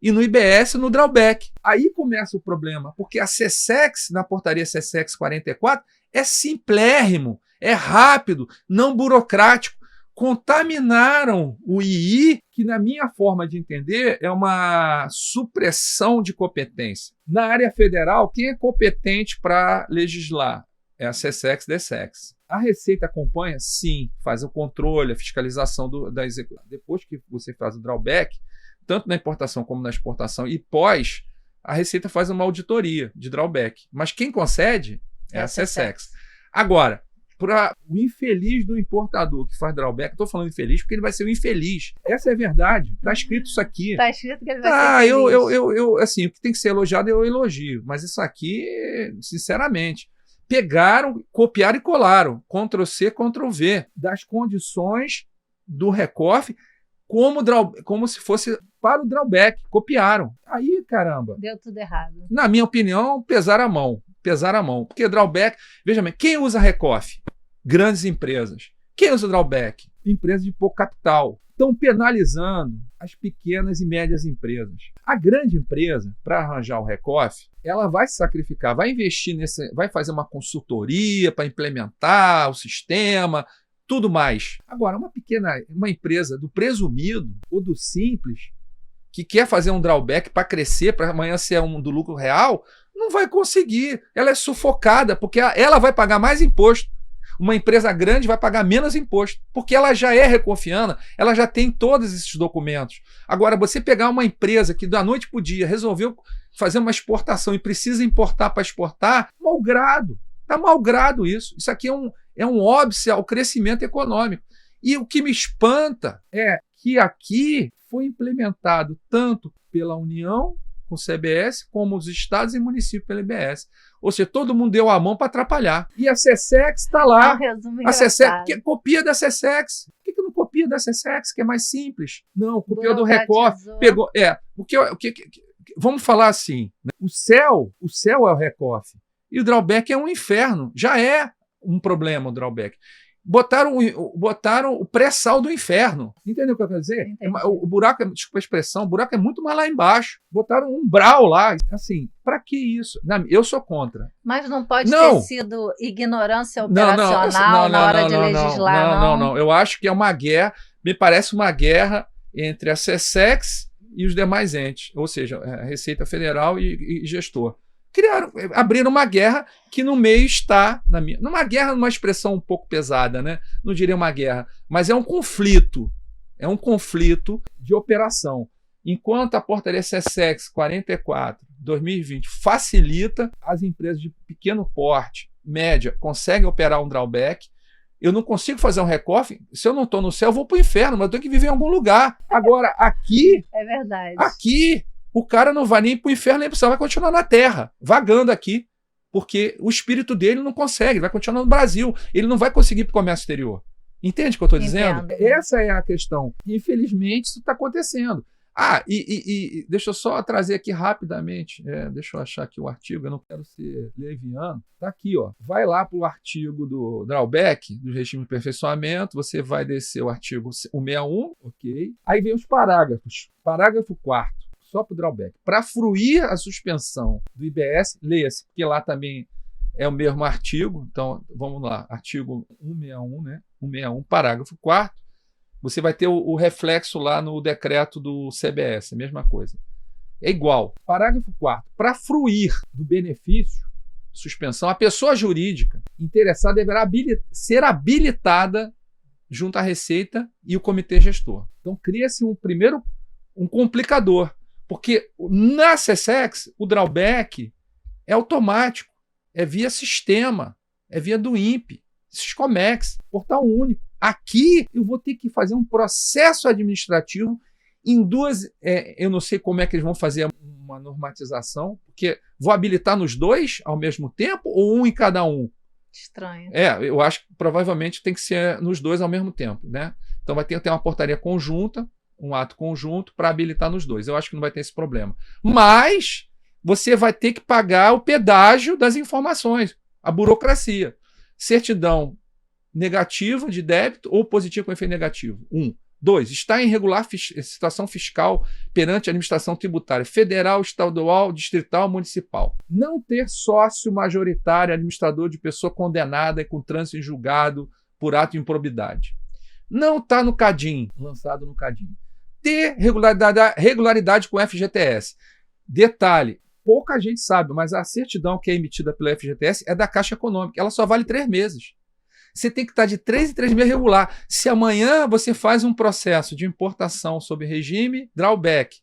e no IBS, no drawback. Aí começa o problema, porque a CSEX, na portaria CSEX 44, é simplérrimo, é rápido, não burocrático. Contaminaram o II, que na minha forma de entender é uma supressão de competência. Na área federal, quem é competente para legislar? É a CSEX, DSEX. A Receita acompanha? Sim, faz o controle, a fiscalização da execução. Depois que você faz o drawback, tanto na importação como na exportação e pós, a Receita faz uma auditoria de drawback. Mas quem concede é a CSEX. Agora, para o infeliz do importador que faz drawback, estou falando infeliz porque ele vai ser o infeliz. Essa é a verdade. Está escrito isso aqui. Está escrito que ele vai ser infeliz. Assim, o que tem que ser elogiado eu elogio. Mas isso aqui, sinceramente, pegaram, copiaram e colaram. Ctrl+C, Ctrl+V. Das condições do RECOF como se fosse para o drawback. Copiaram. Aí, caramba. Deu tudo errado. Na minha opinião, pesar a mão. Porque drawback... Veja bem, quem usa RECOF? Grandes empresas. Quem usa drawback? Empresas de pouco capital. Estão penalizando as pequenas e médias empresas. A grande empresa, para arranjar o RECOF, ela vai se sacrificar, vai investir vai fazer uma consultoria para implementar o sistema, tudo mais. Agora, uma empresa do presumido ou do simples, que quer fazer um drawback para crescer, para amanhã ser um do lucro real, não vai conseguir. Ela é sufocada, porque ela vai pagar mais imposto. Uma empresa grande vai pagar menos imposto, porque ela já é reconfiana, ela já tem todos esses documentos. Agora, você pegar uma empresa que da noite para o dia resolveu fazer uma exportação e precisa importar para exportar, malgrado. Está malgrado isso. Isso aqui é um óbice ao crescimento econômico. E o que me espanta é que aqui foi implementado tanto pela União com o CBS, como os estados e municípios pela IBS. Ou seja, todo mundo deu a mão para atrapalhar. E a SESEX está lá. A SESEX, que copia da SESEX. Por que não copia da SESEX, que é mais simples? Não, copiou do Recoff. Pegou. Vamos falar assim, né? O céu é o Recoff. E o drawback é um inferno. Já é um problema o drawback. Botaram o pré-sal do inferno. Entendeu o que eu quero dizer? O buraco, desculpa a expressão, o buraco é muito mais lá embaixo. Botaram um umbral lá. Assim, para que isso? Eu sou contra. Mas não pode ter sido ignorância operacional na hora de legislar, não. Eu acho que é uma guerra, me parece uma guerra entre a SESEX e os demais entes, ou seja, a Receita Federal e gestor. Abriram uma guerra que no meio está, numa guerra, numa expressão um pouco pesada, né? Não diria uma guerra, mas é um conflito de operação. Enquanto a portaria SESEX 44/2020 facilita, as empresas de pequeno porte, média, conseguem operar um drawback. Eu não consigo fazer um Recoff. Se eu não estou no céu, eu vou para o inferno, mas eu tenho que viver em algum lugar. Agora, aqui... É verdade. Aqui... O cara não vai nem para o inferno, nem para o céu, vai continuar na Terra, vagando aqui, porque o espírito dele não consegue, ele vai continuar no Brasil, ele não vai conseguir para o comércio exterior. Entende o que eu estou dizendo? Essa é a questão. Infelizmente, isso está acontecendo. E deixa eu só trazer aqui rapidamente, deixa eu achar aqui o artigo, eu não quero ser leviano. Está aqui, ó. Vai lá para o artigo do drawback, do regime de aperfeiçoamento, você vai descer o artigo 161, ok? Aí vem os parágrafos. Parágrafo 4º. Só para o drawback. Para fruir a suspensão do IBS, leia-se, porque lá também é o mesmo artigo. Então, vamos lá, artigo 161, né? 161, parágrafo 4º. Você vai ter o reflexo lá no decreto do CBS, a mesma coisa. É igual. Parágrafo 4º. Para fruir do benefício, suspensão, a pessoa jurídica interessada deverá ser habilitada junto à Receita e o comitê gestor. Então, cria-se um complicador. Porque na SESEX, o drawback é automático, é via sistema, é via do INPE, Siscomex, portal único. Aqui eu vou ter que fazer um processo administrativo em duas... eu não sei como é que eles vão fazer uma normatização, porque vou habilitar nos dois ao mesmo tempo ou um em cada um? Estranho. Eu acho que provavelmente tem que ser nos dois ao mesmo tempo, né? Então vai ter que ter uma portaria conjunta, um ato conjunto para habilitar nos dois. Eu acho que não vai ter esse problema. Mas você vai ter que pagar o pedágio das informações, a burocracia. Certidão negativa de débito ou positivo com efeito negativo. 1. 2. Está em regular situação fiscal perante a administração tributária federal, estadual, distrital, municipal. Não ter sócio majoritário, administrador de pessoa condenada e com trânsito em julgado por ato de improbidade. Não está no CADIM, lançado no CADIM. Ter regularidade com o FGTS. Detalhe, pouca gente sabe, mas a certidão que é emitida pelo FGTS é da Caixa Econômica. Ela só vale 3 meses. Você tem que estar de 3 em 3 meses regular. Se amanhã você faz um processo de importação sob regime drawback,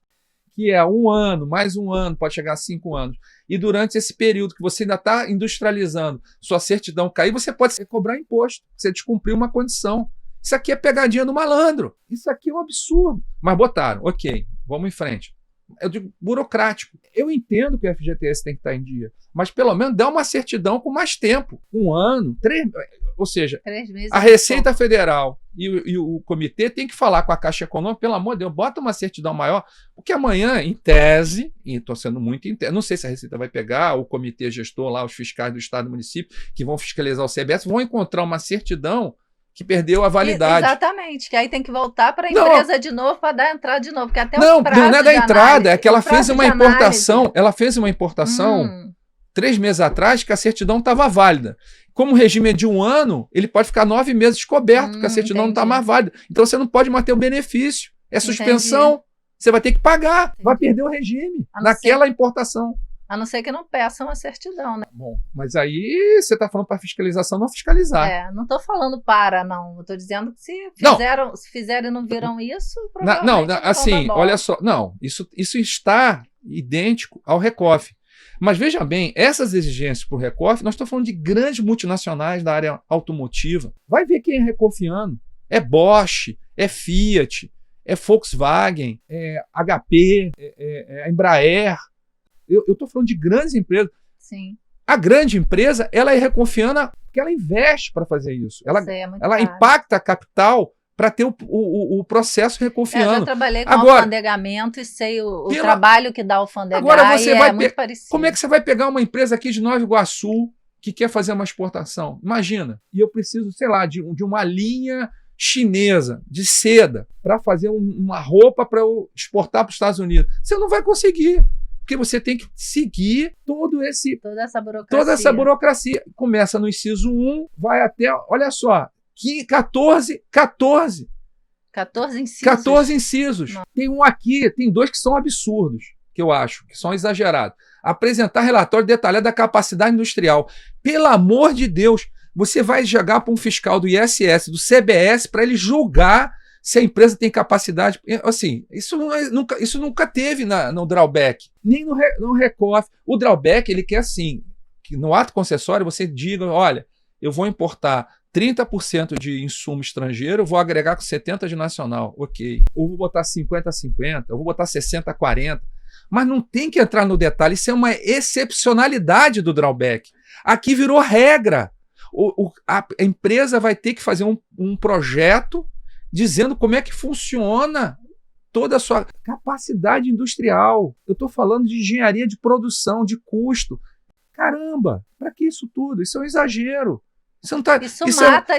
que é 1 ano, mais 1 ano, pode chegar a 5 anos, e durante esse período que você ainda está industrializando, sua certidão cair, você pode cobrar imposto. Você descumpriu uma condição. Isso aqui é pegadinha do malandro. Isso aqui é um absurdo. Mas botaram. Ok, vamos em frente. Eu digo burocrático. Eu entendo que o FGTS tem que estar em dia, mas pelo menos dá uma certidão com mais tempo. 1 ano, 3... Ou seja, 3 meses a Receita Federal e o comitê tem que falar com a Caixa Econômica, pelo amor de Deus, bota uma certidão maior, porque amanhã, em tese, e estou sendo muito intenso, não sei se a Receita vai pegar, o comitê gestor lá, os fiscais do Estado e do município, que vão fiscalizar o CBS, vão encontrar uma certidão que perdeu a validade. Exatamente, que aí tem que voltar para a empresa de novo para dar entrada de novo, porque até o prazo não é da entrada, é que ela fez uma importação, ela 3 meses atrás que a certidão estava válida. Como o regime é de 1 ano, ele pode ficar 9 meses coberto, porque a certidão não está mais válida. Então você não pode manter o benefício. É suspensão. Entendi. Você vai ter que pagar, vai perder o regime naquela importação. A não ser que não peçam a certidão, né? Bom, mas aí você está falando para fiscalização, não fiscalizar. Não estou falando não. Estou dizendo que se fizeram e não viram isso, provavelmente não assim, olha só. Não, isso está idêntico ao Recoff. Mas veja bem, essas exigências para o Recoff, nós estamos falando de grandes multinacionais da área automotiva. Vai ver quem é recoffiano. É Bosch, é Fiat, é Volkswagen, é HP, é Embraer. Eu estou falando de grandes empresas. Sim. A grande empresa, ela é reconfiana porque ela investe para fazer isso. Ela impacta capital para ter o processo reconfiando. Eu já trabalhei com alfandegamento e sei o trabalho que dá o alfandegar. Agora você vai muito parecido. Como é que você vai pegar uma empresa aqui de Nova Iguaçu que quer fazer uma exportação? Imagina, e eu preciso, sei lá, de uma linha chinesa de seda para fazer uma roupa para eu exportar para os Estados Unidos. Você não vai conseguir. Porque você tem que seguir toda essa burocracia. Começa no inciso 1, vai até, olha só, 14 incisos. 14 incisos. Não. Tem um aqui, tem 2 que são absurdos, que eu acho, que são exagerados. Apresentar relatório detalhado da capacidade industrial. Pelo amor de Deus, você vai jogar para um fiscal do ISS, do CBS, para ele julgar se a empresa tem capacidade. Assim, isso nunca teve no drawback, nem no Recoff. O drawback, ele quer assim, que no ato concessório você diga, olha, eu vou importar 30% de insumo estrangeiro, eu vou agregar com 70% de nacional, ok. Ou vou botar 50-50, ou vou botar 60-40, mas não tem que entrar no detalhe, isso é uma excepcionalidade do drawback. Aqui virou regra. A empresa vai ter que fazer um projeto dizendo como é que funciona toda a sua capacidade industrial. Eu estou falando de engenharia de produção, de custo. Caramba, para que isso tudo? Isso é um exagero. Isso mata as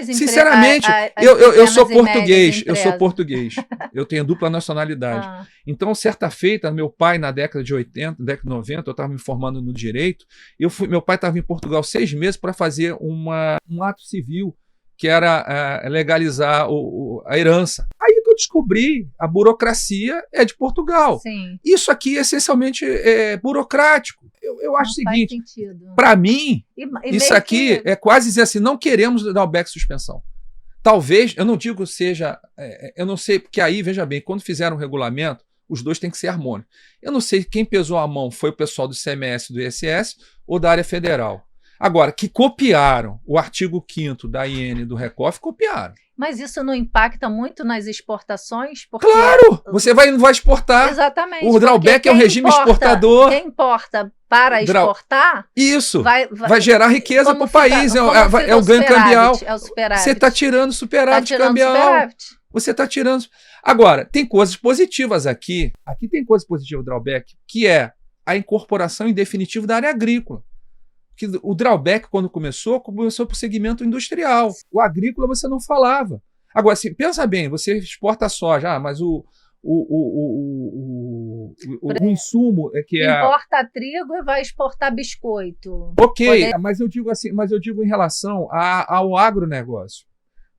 empresas. Sinceramente, eu sou português. Eu sou português. Eu tenho dupla nacionalidade. Então, certa feita, meu pai, na década de 80, década de 90, eu estava me formando no direito. Meu pai estava em Portugal 6 meses para fazer um ato civil, que era legalizar a herança. Aí que eu descobri, a burocracia é de Portugal. Sim. Isso aqui essencialmente é burocrático. Eu acho o seguinte, para mim, isso aqui é quase dizer assim, não queremos drawback suspensão. Talvez, eu não digo seja, eu não sei, porque aí, veja bem, quando fizeram um regulamento, os dois têm que ser harmônicos. Eu não sei quem pesou a mão, foi o pessoal do CMS, do ISS ou da área federal. Agora, que copiaram o artigo 5º da IN do Recoff, copiaram. Mas isso não impacta muito nas exportações? Porque claro! Você não vai exportar. Exatamente. O drawback é um regime exportador. Quem importa para exportar... Isso. Vai gerar riqueza para o país. É o ganho cambial. É o superávit. Você está tirando superávit cambial. Você está tirando... Agora, tem coisas positivas aqui. Aqui tem coisas positivas do drawback, que é a incorporação em definitivo da área agrícola. Que o drawback, quando começou para o segmento industrial. O agrícola você não falava. Agora, assim, pensa bem, você exporta soja, mas o insumo é que importa trigo e vai exportar biscoito. Ok, mas eu digo em relação ao agronegócio.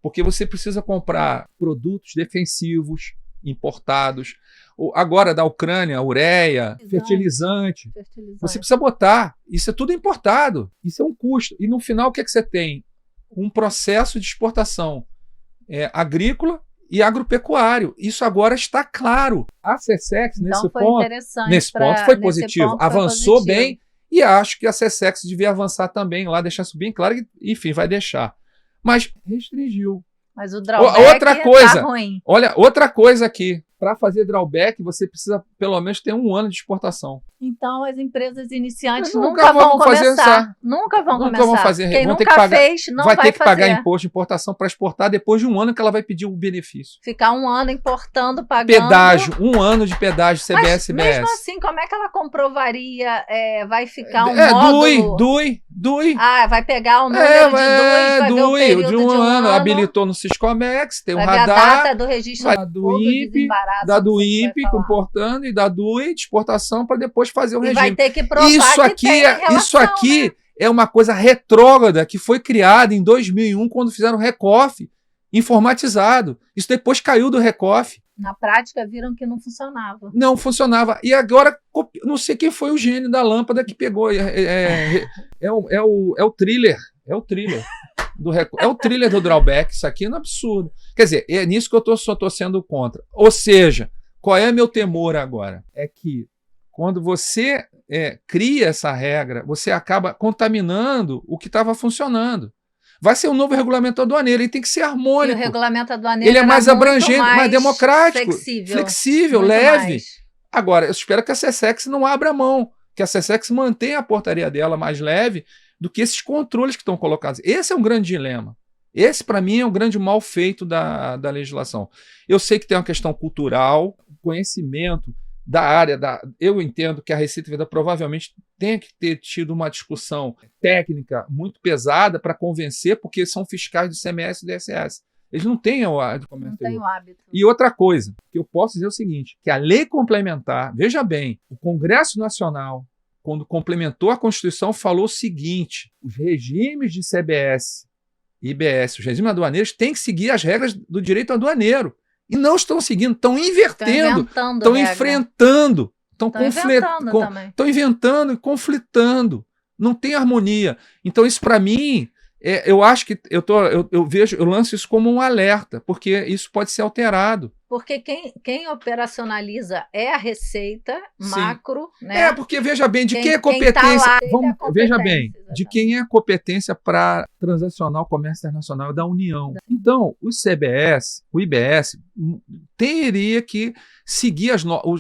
Porque você precisa comprar produtos defensivos, importados. Agora da Ucrânia, ureia, fertilizante. Você precisa botar. Isso é tudo importado. Isso é um custo. E no final, o que é que você tem? Um processo de exportação agrícola e agropecuário. Isso agora está claro. A SESEX, nesse ponto, foi positivo. Avançou bem e acho que a SESEX devia avançar também lá, deixar isso bem claro. Enfim, vai deixar. Mas restringiu. Mas o drawback outra coisa, tá ruim. Olha, outra coisa aqui. Para fazer drawback, você precisa pelo menos ter 1 ano de exportação. Então, as empresas iniciantes nunca vão começar. Nunca vão fazer. Quem nunca fez, não vai ter que fazer. Pagar imposto de importação para exportar depois de 1 ano que ela vai pedir o benefício. Ficar 1 ano importando, pagando. Pedágio, 1 ano de pedágio CBS, CBS. Mesmo assim, como é que ela comprovaria? Vai ficar um módulo? DUI. Vai pegar o número de DUI, vai ver o período de um ano. Habilitou no Siscomex, tem o radar. Vai ver a data do registro do INPE. Da do INPE, comportando, e da DUI de exportação para depois fazer o regime. Vai ter que provar isso aqui é uma coisa retrógrada que foi criada em 2001 quando fizeram o Recoff informatizado. Isso depois caiu do Recoff. Na prática viram que não funcionava. Não funcionava. E agora, não sei quem foi o gênio da lâmpada que pegou. É o thriller. É o thriller. É o thriller do drawback. Isso aqui é um absurdo. Quer dizer, é nisso que eu só estou sendo contra. Ou seja, qual é meu temor agora? É que quando você cria essa regra, você acaba contaminando o que estava funcionando. Vai ser um novo regulamento aduaneiro, ele tem que ser harmônico. E o regulamento aduaneiro ele é mais abrangente, mais democrático, flexível, leve. Agora, eu espero que a SESEX não abra mão. que a SESEX mantenha a portaria dela mais leve do que esses controles que estão colocados. Esse é um grande dilema. Esse, para mim, é um grande mal feito da legislação. Eu sei que tem uma questão cultural, conhecimento da área. Eu entendo que a Receita Federal provavelmente tenha que ter tido uma discussão técnica muito pesada para convencer, porque são fiscais do ICMS e do ISS. Eles não têm o hábito. E outra coisa, que eu posso dizer é o seguinte, que a lei complementar, veja bem, o Congresso Nacional, quando complementou a Constituição, falou o seguinte, os regimes de CBS e IBS, os regimes aduaneiros, têm que seguir as regras do direito aduaneiro. E não estão seguindo, estão invertendo, estão enfrentando, estão inventando e conflitando. Não tem harmonia. Então, isso, para mim, eu acho que eu lanço isso como um alerta, porque isso pode ser alterado. Porque quem operacionaliza é a Receita Macro, né? Porque veja bem, de quem é competência? Veja bem, de quem é a competência para transacionar o comércio internacional da União. Então, o CBS, o IBS, teria que seguir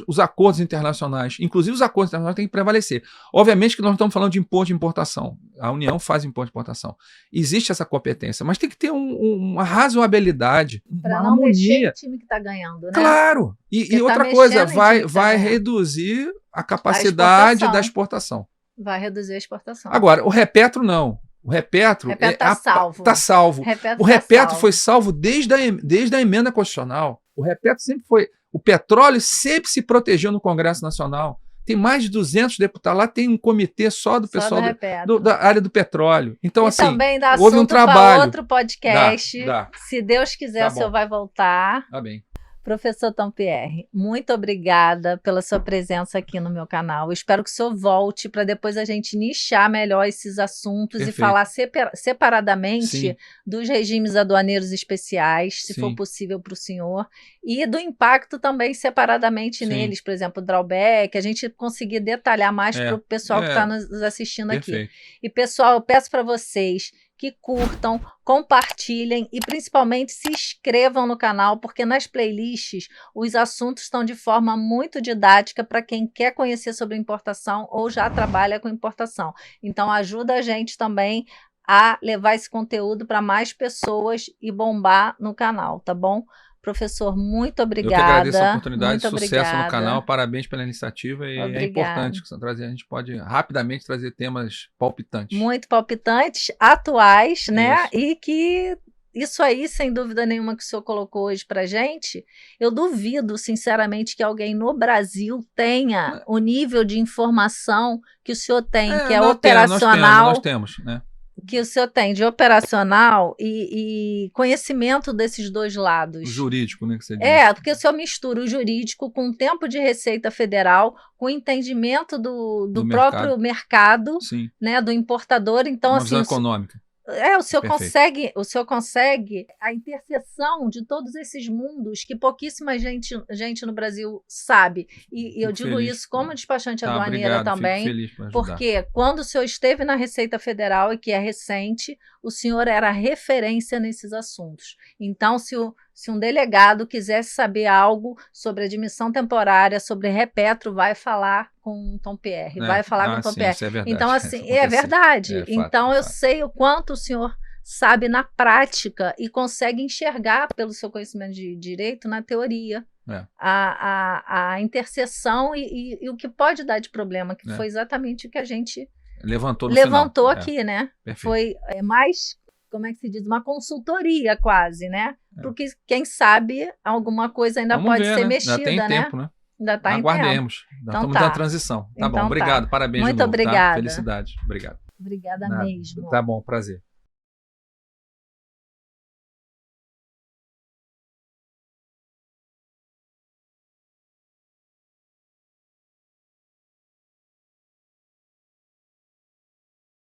os acordos internacionais. Inclusive, os acordos internacionais têm que prevalecer. Obviamente que nós não estamos falando de imposto de importação. A União faz imposto de importação. Existe essa competência, mas tem que ter uma razoabilidade, uma harmonia. Mexer o time que está ganhando, né? Claro! E outra coisa, vai reduzir a capacidade da exportação. Vai reduzir a exportação. Agora, o Repetro não. O Repetro está salvo. Está salvo. O Repetro foi salvo desde a emenda constitucional. O Repetro sempre foi. O petróleo sempre se protegeu no Congresso Nacional. Tem mais de 200 deputados lá, tem um comitê só do pessoal da área do petróleo. Então, assim, também dá houve um trabalho. Outro podcast. Dá. Se Deus quiser, o senhor vai voltar. Tá bem. Professor Tom Pierre, muito obrigada pela sua presença aqui no meu canal. Eu espero que o senhor volte para depois a gente nichar melhor esses assuntos. Perfeito. E falar separadamente dos regimes aduaneiros especiais, se for possível para o senhor, e do impacto também separadamente neles, por exemplo, o drawback, a gente conseguir detalhar mais para o pessoal que está nos assistindo aqui. E pessoal, eu peço para vocês que curtam, compartilhem e principalmente se inscrevam no canal, porque nas playlists os assuntos estão de forma muito didática para quem quer conhecer sobre importação ou já trabalha com importação. Então ajuda a gente também a levar esse conteúdo para mais pessoas e bombar no canal, tá bom? Professor, muito obrigada. Eu que agradeço a oportunidade, sucesso no canal, parabéns pela iniciativa e é importante que a gente pode rapidamente trazer temas palpitantes. Muito palpitantes, atuais, né? Isso. E que isso aí, sem dúvida nenhuma que o senhor colocou hoje pra gente, eu duvido, sinceramente, que alguém no Brasil tenha o nível de informação que o senhor tem, que é operacional. Nós temos, né? Que o senhor tem de operacional e conhecimento desses dois lados. O jurídico, né, que você diz. Porque o senhor mistura o jurídico com o tempo de Receita Federal, com o entendimento do próprio mercado, né, do importador. Então, uma visão econômica. O senhor consegue a interseção de todos esses mundos que pouquíssima gente no Brasil sabe. E eu digo isso como despachante aduaneira também, porque quando o senhor esteve na Receita Federal, e que é recente, o senhor era referência nesses assuntos. Então, se um delegado quisesse saber algo sobre admissão temporária, sobre Repetro, vai falar com o Tom Pierre, vai falar com o Tom Pierre. Isso é verdade. Então, assim, é verdade. Então, eu sei o quanto o senhor sabe na prática e consegue enxergar, pelo seu conhecimento de direito, na teoria, a interseção e o que pode dar de problema, que foi exatamente o que a gente levantou aqui, né? Perfeito. Foi mais, como é que se diz, uma consultoria quase, né? Porque quem sabe alguma coisa ainda pode ser mexida, ainda tem tempo, né? Ainda está em tempo. Aguardemos. Estamos na transição. Tá bom, obrigado. Parabéns de novo. Muito obrigada. Felicidade. Obrigado. Obrigada mesmo. Tá bom, prazer.